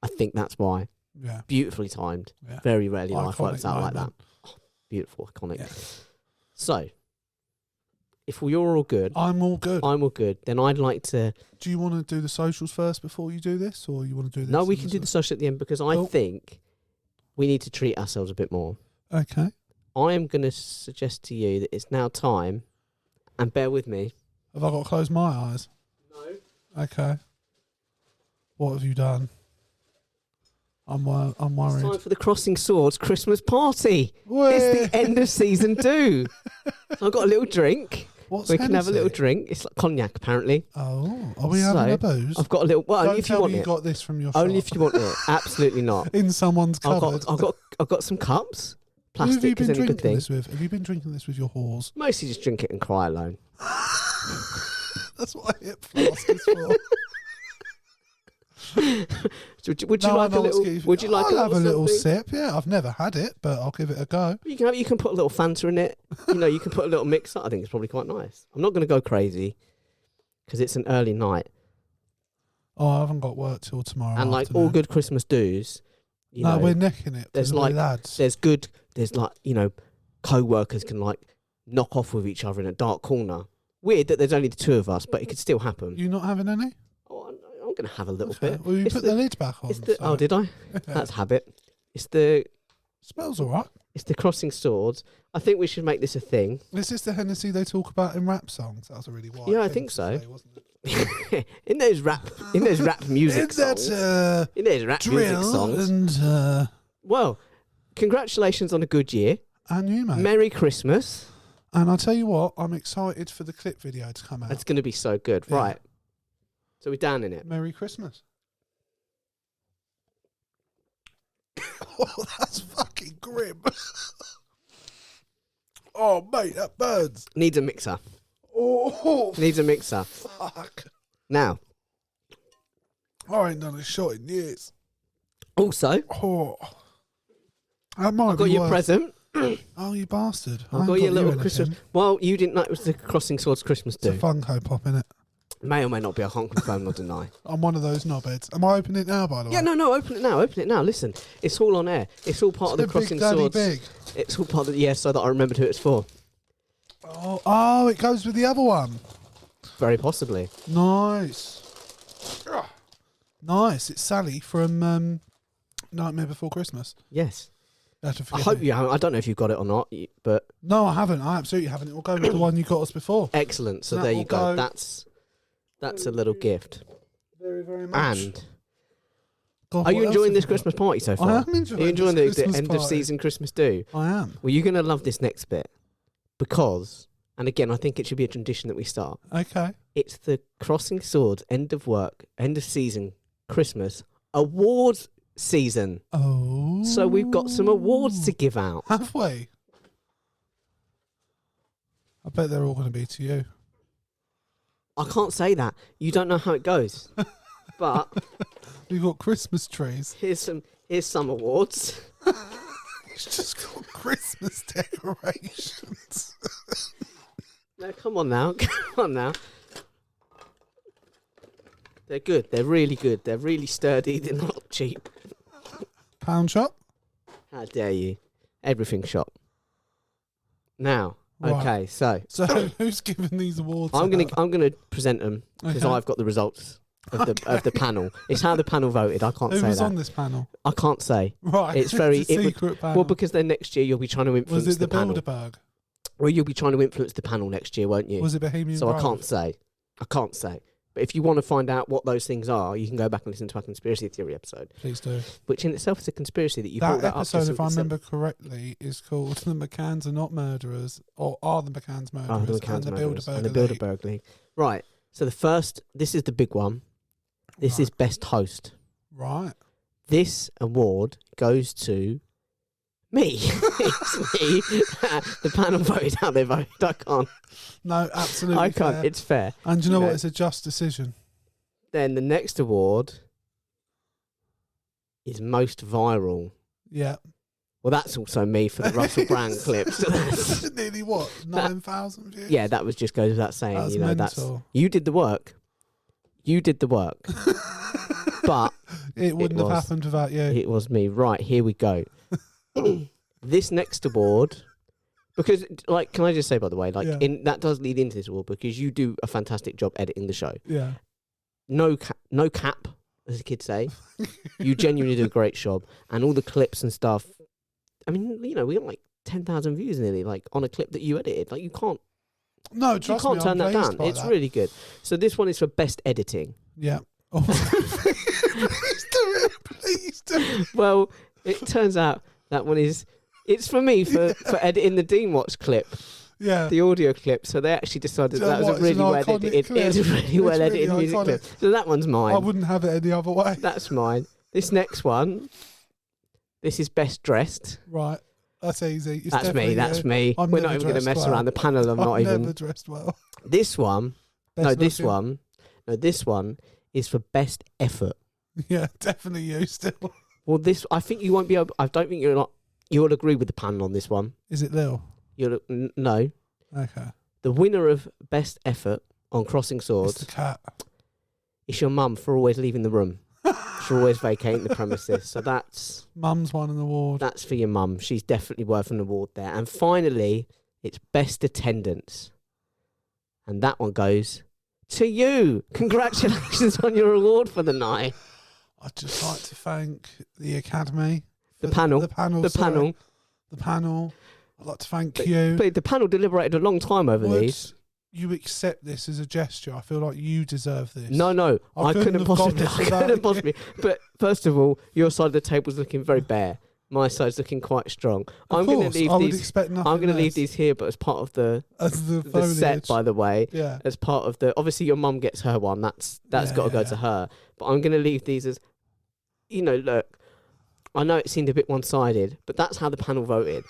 I think that's why. yeah, Beautifully timed. yeah. Very rarely life Iconic works out like that. moment. Beautiful, iconic. Yeah. So, if you're all good, I'm all good. I'm all good, then I'd like to. Do you want to do the socials first before you do this, or you want to do this? No, we in can do the sort social at the end because I Cool. think we need to treat ourselves a bit more. of- Okay. I am going to suggest to you that it's now time, and bear with me. Have I got to close my eyes? No. Okay. What have you done? I'm It's time worried. for the Crossing Swords Christmas party. Whey! It's the end of season 2. So I've got a little drink. What's We can have a little Hennessy? drink. It's like cognac, apparently. Oh, are we having So, a booze? I've got a little. Well, Don't only if you tell want me you it. got this from your Only shop. if you want it. Absolutely not. In someone's I've cupboard. got some cups. Who have you Plastic is been any good drinking thing. this with? Have you been drinking this with your whores? Mostly just drink it and cry alone. That's what a hip flask is for. Would you like a little? Would you like I'll have a little something? sip. Yeah, I've never had it, but I'll give it a go. You can put a little Fanta in it. You can put a little mixer. I think it's probably quite nice. I'm not going to go crazy because it's an early night. Oh, I haven't got work till tomorrow. And like all afternoon. good Christmas do's, you No, know, we're necking it. there's 'cause we're like- lads. there's like, co-workers can like knock off with each other in a dark corner. Weird that there's only the two of us, but it could still happen. You not having any? Oh, I'm going to have a little Okay. bit. Well, you It's put the- the lid back on. Oh, did I? That's habit. It's the Smells all right. Crossing Swords. I think we should make this a thing. Is this the Hennessy they talk about in rap songs? That was a really wild Yeah, I thing think to so. say, wasn't it? in those rap music In that songs. In those rap music drill songs. and Well, congratulations on a good year. and you, mate. Merry Christmas. And I'll tell you what, I'm excited for the clip video to come out. It's going to be so good. Yeah. Right. So we're down in it. Merry Christmas. Oh, that's fucking grim. Oh, mate, that burns. Needs a mixer. Oh, Needs a mixer. fuck. Now, I ain't done a shot in years. also, Oh, that might I've got be you a worth- present. Oh, you bastard. I I've ain't got you a little anything. Christmas. Well, you didn't know it was the Crossing Swords Christmas It's a do. Funko Pop, innit? May or may not be. I can't confirm nor deny. I'm one of those knobheads. Am I opening it now, by the way? Yeah, no, open it now. Open it now. Listen, it's all on air. It's all part of the Big Crossing Daddy Swords. Big. It's all part of the, so that I remembered who it's for. Oh, it goes with the other one. Very possibly. Nice. Nice. It's Sally from Nightmare Before Christmas. Yes. I hope you haven't. I don't know if you've got it or not, but No, I haven't. I absolutely haven't. It will go with the one you got us before. excellent. So That there will you go. go- That's a little gift. Very, very much. And God, are you what else enjoying have this you got? Christmas party so I far? am enjoying Are you enjoying this the Christmas end of party. season Christmas do? I am. Well, you're going to love this next bit because, and again, I think it should be a tradition that we start. Okay. It's the Crossing Swords end of season Christmas awards season. Oh. So we've got some awards to give out. Have we? I bet they're all going to be to you. I can't say that. You don't know how it goes. But We've got Christmas trees. here's some awards. It's just got Christmas decorations. No, come on now. Come on now. They're good. They're really good. They're really sturdy. They're not cheap. Pound shop. How dare you? Everything shop. Now, Right. okay, so So who's giving these awards? I'm out? gonna present them because Okay. I've got the results of the panel. It's how the panel voted. I can't Who say was that. on this panel? I can't say. Right. It's very- a it was- secret panel. Well, because then next year you'll be trying to influence was it the panel. Bilderberg? Well, you'll be trying to influence the panel next year, won't you? Was it Bohemian So Grove? I can't say. I can't say. But if you want to find out what those things are, you can go back and listen to our conspiracy theory episode, Please do. which in itself is a conspiracy that you That brought that episode, up. just if I so we remember correctly, is called "The McCanns Are Not Murderers," or "Are the McCanns said- Murderers?" the McCann's and the murderers Bilderberg. and the Elite. Bilderberg League. Right. So the first, this is the big one. This Right. is best host. Right. This award goes to me. It's me. The panel voted how they voted. I can't. No, absolutely. I can't. fair. It's fair. And you know you what? know. It's a just decision. Then the next award is most viral. Yeah. Well, that's also me for the Russell Brand clip. So that's, Nearly what? 9,000 views? yeah, that was just goes without saying. That's you know, mental. you did the work. You did the work. But It wouldn't have was. happened without you. it was me. Right, here we go. This next award, because, like, can I just say, by the way, like, Yeah. that does lead into this award because you do a fantastic job editing the show. Yeah. No cap, as the kids say. You genuinely do a great job, and all the clips and stuff. I mean, you know, we got like 10,000 views nearly, like on a clip that you edited. Like, you can't No, trust you can't me, turn I'm that pleased down. by It's that. really good. So this one is for best editing. Yeah. Oh. Please do it. Please do it. Well, it turns out that one is. It's for me for editing the Dean Watch clip, Yeah. the audio clip. So they actually decided Do you know that was what? a really It's an well iconic edited. clip. It's a really It's well really edited music iconic. clip. So that one's I mine. wouldn't have it any other way. That's mine. This next one. This is best dressed. Right. That's easy. It's That's me. definitely That's you. me. I'm We're not never even going to dressed mess well. around. The panel, I'm not I'm even. never dressed well. This one. Best This looking. one. No, this one is for best effort. Yeah, definitely you still. Well, this I think you won't be able. I don't think you'll agree with the panel on this one. Is it Lil? No. Okay. The winner of best effort on Crossing It's Swords the cat. is your mum for always leaving the room. For always vacating the premises. So that's Mum's won an award. for your mum. She's definitely worth an award there. And finally, it's best attendance, and that one goes to you. Congratulations on your award for the night. I'd just like to thank the Academy. The panel. The panel. The sorry. panel. The panel. I'd like to thank you. But the panel deliberated a long time over Would these. you accept this as a gesture? I feel like you deserve this. No, I couldn't have got possibly. this I without couldn't you. possibly. But first of all, your side of the table's looking very bare. My side's looking quite strong. Of I'm going to course, leave I would these. expect nothing I'm going to leave less. these here, but as part of the As the set, foliage. by the way, Yeah. as part of the. Obviously, your mum gets her one. That's Yeah, got to go yeah. to her. But I'm going to leave these as. You know, look. I know it seemed a bit one-sided, but that's how the panel voted.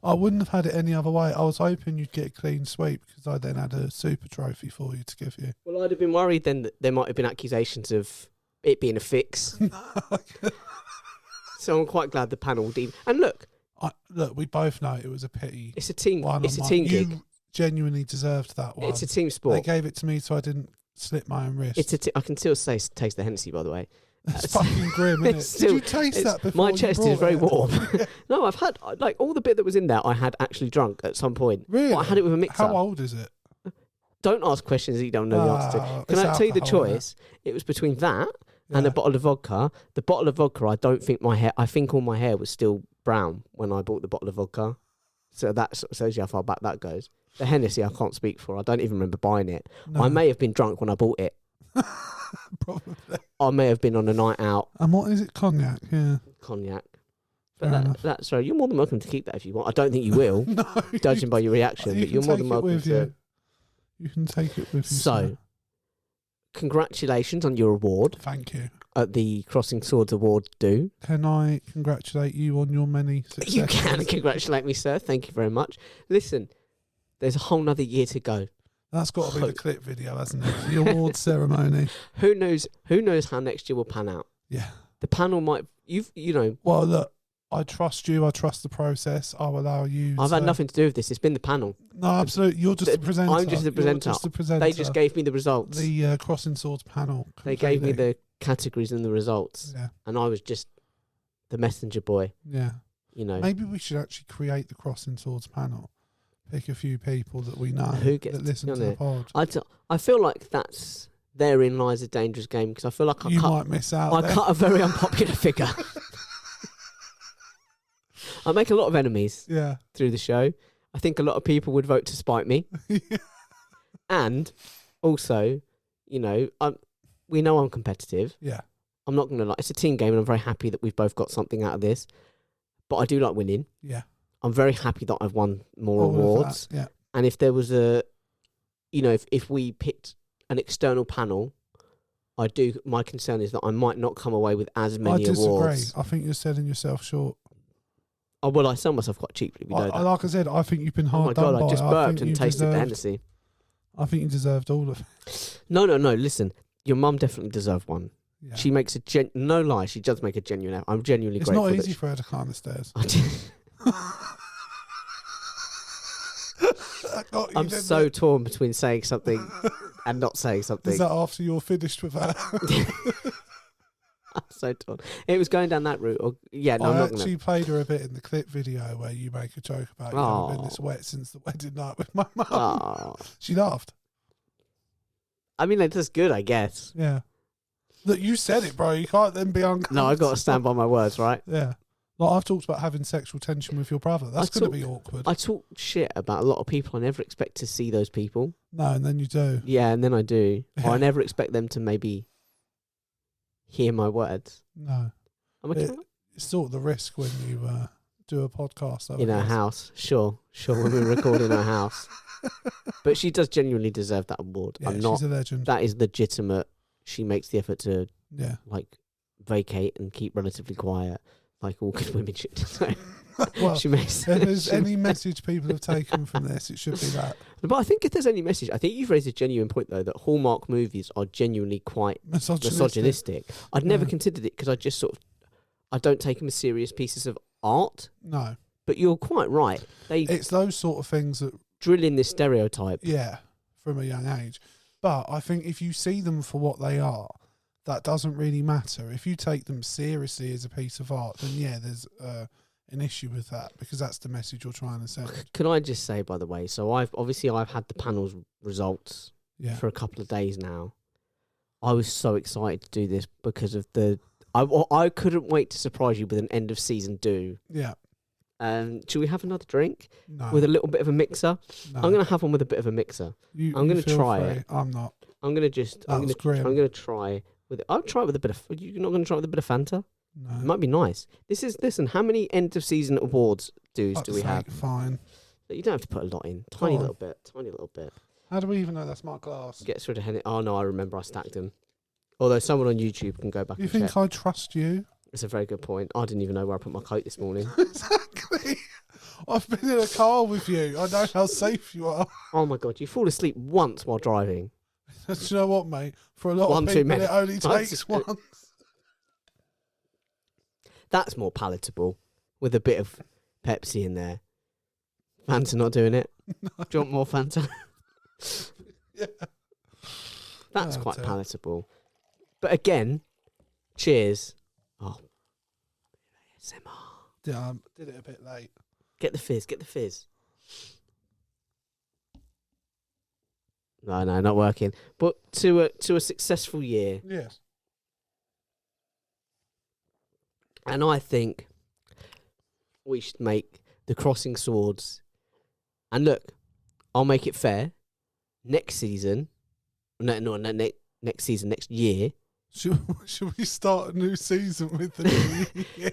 I wouldn't have had it any other way. I was hoping you'd get a clean sweep because I then had a super trophy for you to give you. Well, I'd have been worried then that there might have been accusations of it being a fix. So I'm quite glad the panel did. And look, Look, we both know it was a pity. it's a team. One It's a on one. team You gig. genuinely deserved that one. It's a team They sport. gave it to me so I didn't slip my own wrist. I can still taste the Hennessy, by the way. It's fucking grim, isn't it? it's still- Did you taste that before My you chest brought is very it? warm. No, I've had like all the bit that was in there. I had actually drunk at some point. Really? But I had it with a mixer. How old is it? Don't ask questions that you don't know the answer to. Ah, Can it's I tell you the alcohol, isn't it? choice? It was between that and Yeah. a bottle of vodka. The bottle of vodka, I don't think my hair. I think all my hair was still brown when I bought the bottle of vodka. So that sort of shows you how far back that goes. The Hennessy I can't speak for. I don't even remember buying it. No. I may have been drunk when I bought it. Probably. I may have been on a night out. And what is it? Cognac, yeah. Cognac. Fair But enough. that's sorry, you're more than welcome to keep that if you want. I don't think you will, No. judging by your reaction, You but you're can more take than it welcome with to. you. You can take it with you. So, sir. congratulations on your award Thank you. at the Crossing Swords Award due. Can I congratulate you on your many successes? You can congratulate me, sir. Thank you very much. Listen, there's a whole nother year to go. That's got to be the clip video, hasn't it? The award ceremony. Who knows how next year will pan out? Yeah. The panel might you know, Well, look, I trust you. I trust the process. I'll allow you. I've had nothing to do with this. It's been the panel. No, absolutely. You're just the presenter. I'm just the presenter. You're just the presenter. They just gave me the results. the Crossing Swords panel. They gave me completely. the categories and the results. Yeah. And I was just the messenger boy, Yeah. you know. Maybe we should actually create the Crossing Swords panel. Pick a few people that we know Who gets that listen to to be the on pod. I feel like therein lies a dangerous game because I feel like You might miss out. I there. cut a very unpopular figure. I make a lot of enemies Yeah. through the show. I think a lot of people would vote to spite me. And also, you know, we know I'm competitive. Yeah. I'm not going to lie. It's a team game and I'm very happy that we've both got something out of this. But I do like winning. Yeah. I'm very happy that I've won more All of that, awards. Yeah. And if there was if we picked an external panel, my concern is that I might not come away with as many I disagree. awards. I think you're selling yourself short. Oh, well, I sell myself quite cheaply. We know that. Like I said, I think you've been Oh my hard done God, by. I just I burped think and you tasted the deserved- Hennessy. I think you deserved all of it. No, listen. Your mum definitely deserved one. Yeah. She makes no lie, she does make a genuine effort. I'm genuinely It's grateful. not that easy for her to climb the stairs. I'm so torn between saying something and not saying something. Is that after you're finished with her? I'm so torn. It was going down that route. Or, yeah, no, I'm I not actually played her a bit in the clip video where you make a joke about you haven't been this wet since the wedding night with my mum. Oh. She laughed. I mean, that's good, I guess. Yeah. Look, you said it, bro. You can't then be uncomfortable. No, I've got to stand by my words, right? Yeah. Like I've talked about having sexual tension with your brother. That's going to be awkward. I talk shit about a lot of people. I never expect to see those people. No, and then you do. Yeah, and then I do. Or I Yeah. never expect them to maybe hear my words. No. I'm It's sort of the risk when you do a podcast. Though, in I our guess. house. Sure, when we record in our house. But she does genuinely deserve that award. Yeah, I'm not. she's a legend. That is legitimate. She makes the effort to Yeah. vacate and keep relatively quiet, like all good women should. So Well, she makes. if there's any message people have taken from this, it should be that. But I think if there's any message, I think you've raised a genuine point though that Hallmark movies are genuinely quite misogynistic. I'd never Yeah. considered it because I just I don't take them as serious pieces of art. No. But you're quite right. They It's those sort of things that, drill in this stereotype. yeah, from a young age. But I think if you see them for what they are, that doesn't really matter. If you take them seriously as a piece of art, then yeah, there's an issue with that because that's the message you're trying to send. Can I just say, by the way, so I've had the panel's results Yeah. for a couple of days now. I was so excited to do this because of I couldn't wait to surprise you with an end of season do. Yeah. Should we have another drink No. with a little bit of a mixer? no. I'm going to have one with a bit of a mixer. I'm gonna feel try free. it. I'm not. I'm going to just, That was grim. I'm going to try with it. I'll try it with a bit of, you're not going to try it with a bit of Fanta? No. It might be nice. Listen, how many end of season awards do we have? Fine. You don't have to put a lot in. Tiny on. little bit. How do we even know that's my glass? Gets rid of Henny. Oh no, I remember I stacked them. Although someone on YouTube can go back You and think check. I trust you? It's a very good point. I didn't even know where I put my coat this morning. Exactly. I've been in a car with you. I know how safe you are. Oh my god, you fall asleep once while driving. Do you know what, mate? For a lot One of too people, many. it only That's takes good. one. That's more palatable with a bit of Pepsi in there. Fanta not doing it. No. Do you want more Fanta? Yeah. That's Oh, quite dear. palatable. But again, cheers. Oh, ASMR. Yeah, I did it a bit late. Get the fizz. No, not working. But to a successful year, Yes. and I think we should make the Crossing Swords. And look, I'll make it fair. Next season, next season, next year. Should we start a new season with the new year?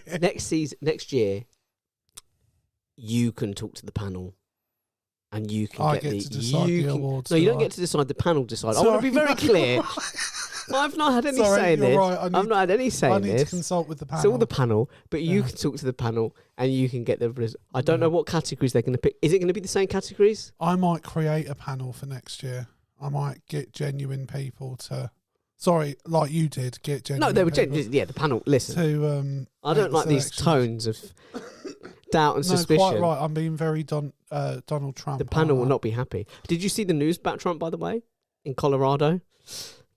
Next year, you can talk to the panel. And you can get to decide the awards. No, you don't get to decide. The panel decide. I want to be very clear. I've not had any say in this. Right. I've not had any say in this. I need to consult with the panel. It's all the panel, but you can talk to the panel and you can get the. I don't know what categories they're going to pick. Is it going to be the same categories? I might create a panel for next year. I might get genuine people to. Sorry, like you did, get genuine. No, they were genuine. Yeah, the panel. Listen, to I don't like these tones of doubt and suspicion. Quite right. I'm being very Donald Trump. The panel will not be happy. Did you see the news about Trump, by the way, in Colorado?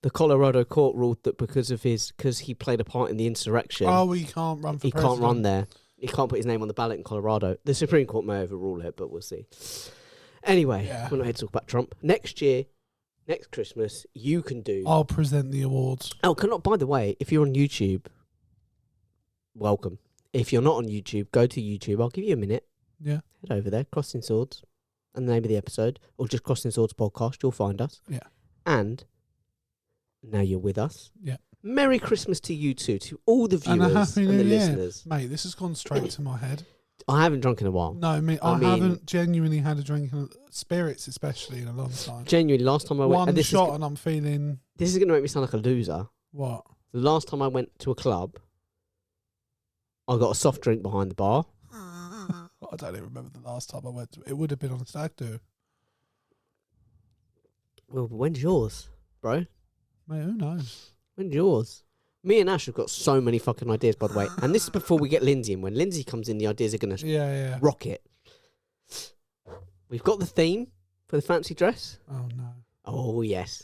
The Colorado court ruled that because he played a part in the insurrection. Oh, he can't run for president. He can't run there. He can't put his name on the ballot in Colorado. The Supreme Court may overrule it, but we'll see. Anyway, we're not here to talk about Trump. Next year, next Christmas, you can do. I'll present the awards. Oh, by the way, if you're on YouTube, welcome. If you're not on YouTube, go to YouTube. I'll give you a minute. Yeah. Head over there, Crossing Swords, and the name of the episode, or just Crossing Swords Podcast. You'll find us. Yeah. And now you're with us. Yeah. Merry Christmas to you too, to all the viewers and the listeners. Mate, this has gone straight to my head. I haven't drunk in a while. No, I haven't genuinely had a drink, spirits especially, in a long time. Genuinely, last time I went... One shot and I'm feeling... This is going to make me sound like a loser. What? The last time I went to a club, I got a soft drink behind the bar. I don't even remember the last time I went to... It would have been on a stag do. Well, when's yours, bro? Mate, who knows? When's yours? Me and Ash have got so many fucking ideas, by the way. And this is before we get Lindsay in. When Lindsay comes in, the ideas are going to rocket. We've got the theme for the fancy dress. Oh, no. Oh, yes.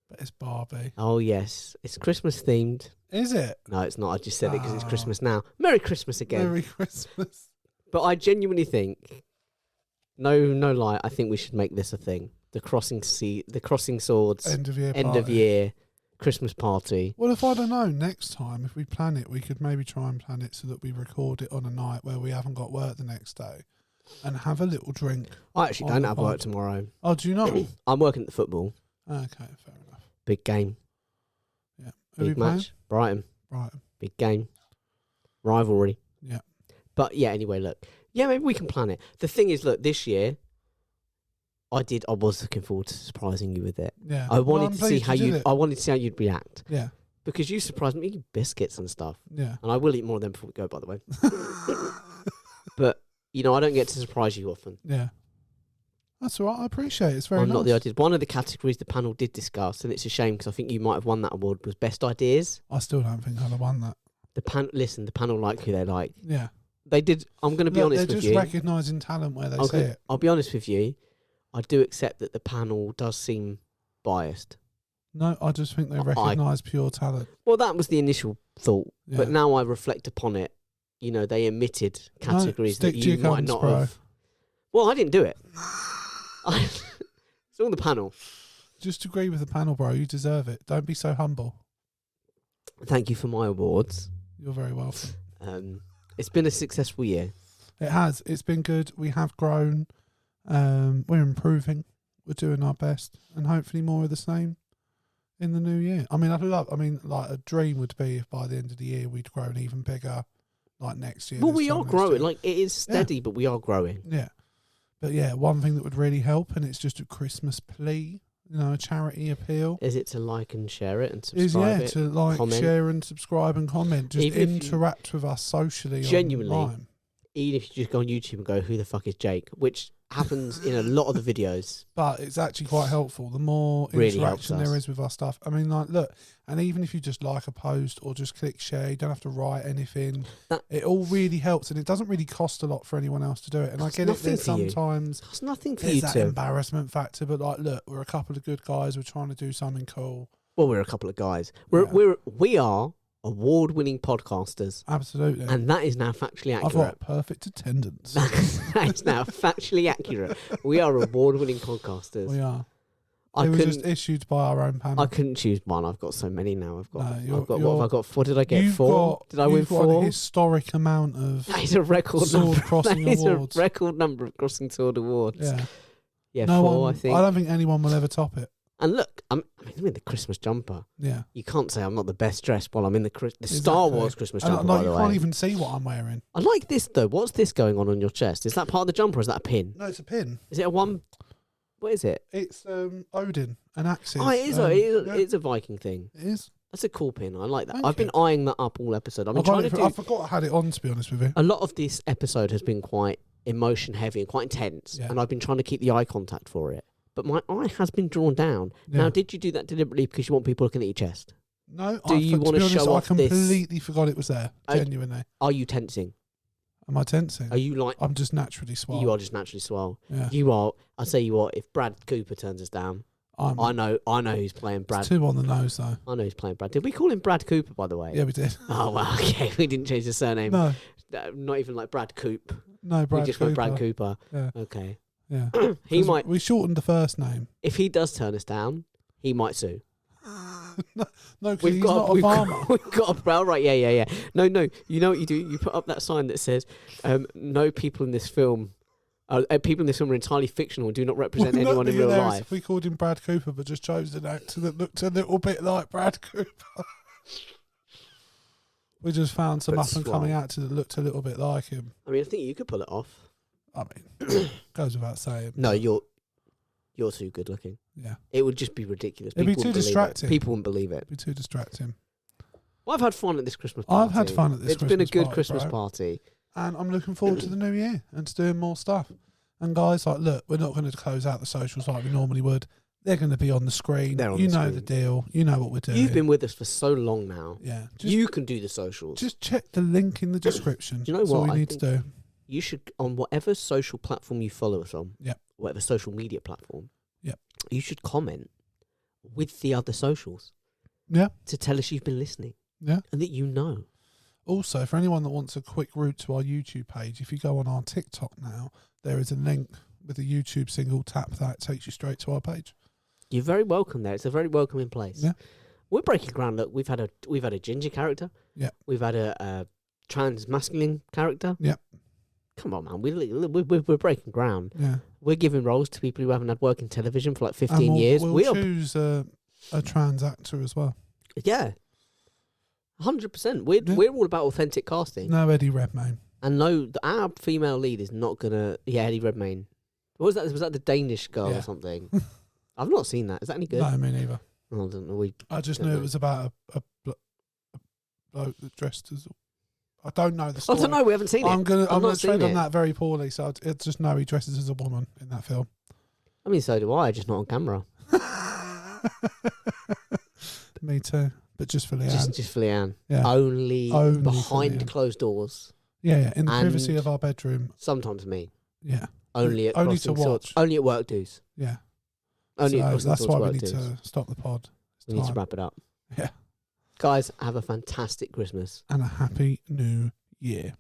But it's Barbie. Oh, yes. It's Christmas themed. Is it? No, it's not. I just said it because it's Christmas now. Merry Christmas again. Merry Christmas. But I genuinely think, no lie, I think we should make this a thing. The Crossing Swords end of year Christmas party. Well, if I don't know, next time if we plan it, we could maybe try and plan it so that we record it on a night where we haven't got work the next day, and have a little drink. I actually don't have work tomorrow. Oh, do you not? I'm working at the football. Okay, fair enough. Big game. Yeah. Big match. Brighton. Big game. Rivalry. Yeah. But yeah, anyway, look. Yeah, maybe we can plan it. The thing is, look, this year, I was looking forward to surprising you with it. Yeah. I wanted to see how you'd react. Yeah. Because you surprised me, you biscuits and stuff. Yeah. And I will eat more of them before we go, by the way. But, I don't get to surprise you often. Yeah. That's all right. I appreciate it. It's very nice. Not the ideas. One of the categories the panel did discuss, and it's a shame because I think you might have won that award, was best ideas. I still don't think I'd have won that. The panel like who they like. Yeah. They did. I'm going to be honest with you. They're just recognising talent where they see it. I'll be honest with you. I do accept that the panel does seem biased. No, I just think they recognise pure talent. Well, that was the initial thought. Yeah. But now I reflect upon it. They omitted categories that you might not have. Well, I didn't do it. It's all the panel. Just agree with the panel, bro. You deserve it. Don't be so humble. Thank you for my awards. You're very welcome. It's been a successful year. It has. It's been good. We have grown. We're improving. We're doing our best, and hopefully more of the same in the new year. I mean, like a dream would be if by the end of the year we'd grown even bigger, like next year. Well, we are growing. Like it is steady, but we are growing. Yeah, but yeah, one thing that would really help, and it's just a Christmas plea, a charity appeal. Is it to like and share it and subscribe? To like, comment, share, and subscribe and comment. Just interact with us socially. Genuinely, online. Even if you just go on YouTube and go, "Who the fuck is Jake?" which happens in a lot of the videos. But it's actually quite helpful. The more really interaction there is with our stuff. I mean, like, look, and even if you just like a post or just click share, you don't have to write anything. It all really helps, and it doesn't really cost a lot for anyone else to do it. And I get it that sometimes it's nothing for you that embarrassment factor, but like, look, we're a couple of good guys. We're trying to do something cool. Well, we're a couple of guys. We are award-winning podcasters. Absolutely. And that is now factually accurate. I've got perfect attendance. That is now factually accurate. We are award-winning podcasters. We are. I It was couldn't. just issued by our own panel. I couldn't choose one. I've got so many now. I've got. No, I've got. What have I got? What did I get? You've 4? got- Did I win you've got 4? a historic amount of That is a record sword number. crossing That is awards. a record number of crossing sword awards. Yeah. Yeah, No 4, one, I think. I don't think anyone will ever top it. And look, I'm in the Christmas jumper. Yeah. You can't say I'm not the best dressed while I'm in the Star Exactly. Wars Christmas And jumper. like, By you the can't way, even see what I'm wearing. I like this though. What's this going on your chest? Is that part of the jumper? Or is that a pin? No, it's a pin. Is it a one? What is it? It's Odin, an axis. Oh, it is. Yeah, It's a Viking thing. it is. That's a cool pin. I like that. Thank I've been you. eyeing that up all episode. I've I been trying to do. forgot I had it on, to be honest with you. A lot of this episode has been quite emotion heavy and quite intense, Yeah. and I've been trying to keep the eye contact for it. But my eye has been drawn down. Yeah. Now, did you do that deliberately because you want people looking at your chest? No, Do you want wanna show off I this? completely forgot it was there. I- Genuinely. Are you tensing? Am I tensing? Are you like? I'm just naturally swole. You are just naturally swell. Yeah. You are. I'll tell you what. If Brad Cooper turns us down, I'm I know who's playing Brad. 2 on the nose, though. I know who's playing Brad. Did we call him Brad Cooper, by the way? Yeah, we did. Oh well, okay. We didn't change the surname. No, Not even like Brad Coop. no, Brad we just Cooper. went Brad Cooper. Yeah. Okay. Yeah. He 'Cause might. We shortened the first name. If he does turn us down, he might sue. No, because We've he's got. not a We've farmer. got. We've got a brow. Right. Yeah. No. You know what you do? You put up that sign that says, "No people in this film." People in this film are entirely fictional and do not represent Wouldn't anyone that in be real hilarious life. if we called him Brad Cooper, but just chose an actor that looked a little bit like Brad Cooper. We just found some But up and coming swell. actor that looked a little bit like him. I mean, I think you could pull it off. I mean, goes without saying. No, you're too good looking. Yeah, It would just be ridiculous. It'd be People too wouldn't believe it. distracting. People wouldn't believe it. it'd be too distracting. Well, I've had fun at this Christmas party. I've had fun at this It's been a Christmas good party, Christmas bro. party. And I'm looking forward to the new year and to doing more stuff. And guys, like, look, we're not going to close out the socials like we normally would. They're going to be on the screen. They're on you the know screen. the deal. You know what we're doing. You've been with us for so long now. yeah. You can do the socials. Just check the link in the description. Do you know That's what? all I you need to do. You should, on whatever social platform you follow us on, Yep. whatever social media platform, Yep. you should comment with the other socials Yeah. to tell us you've been listening Yeah. and that you know. Also, for anyone that wants a quick route to our YouTube page, if you go on our TikTok now, there is a link with a YouTube single. Tap that, takes you straight to our page. You're very welcome there. It's a very welcoming place. Yeah. We're breaking ground. Look, we've had a ginger character. Yeah. We've had a trans masculine character. Yeah. Come on, man. We're breaking ground. Yeah. We're giving roles to people who haven't had work in television for like And 15 years. We'll We are, choose a trans actor as well. yeah, 100%. Yeah. We're all about authentic casting. No Eddie Redmayne. And no, our female lead is not gonna. Yeah, Eddie Redmayne. What was that? Was that the Danish girl Yeah. or something? I've not seen that. Is that any good? No, me neither. Oh, I don't know. I just Don't knew know. it was about a bloke that dressed as. I don't know the I story. don't know. We haven't seen I'm it. gonna I've I'm gonna not seen tread on it. that very poorly. So I just know he dresses as a woman in that film. I mean, so do I. Just not on camera. Me too, but just for Leanne. Just for Leanne. Yeah. Only Only for behind Leanne. closed doors. Yeah, in the privacy And- of our bedroom. Sometimes me. Yeah, Only at Only to Crossing Swords. watch. Only at work dues. yeah. Only at So Crossing that's Swords why we work need dues. to stop the pod. It's We need to time. wrap it up. Yeah. Guys, have a fantastic Christmas. And a happy new year.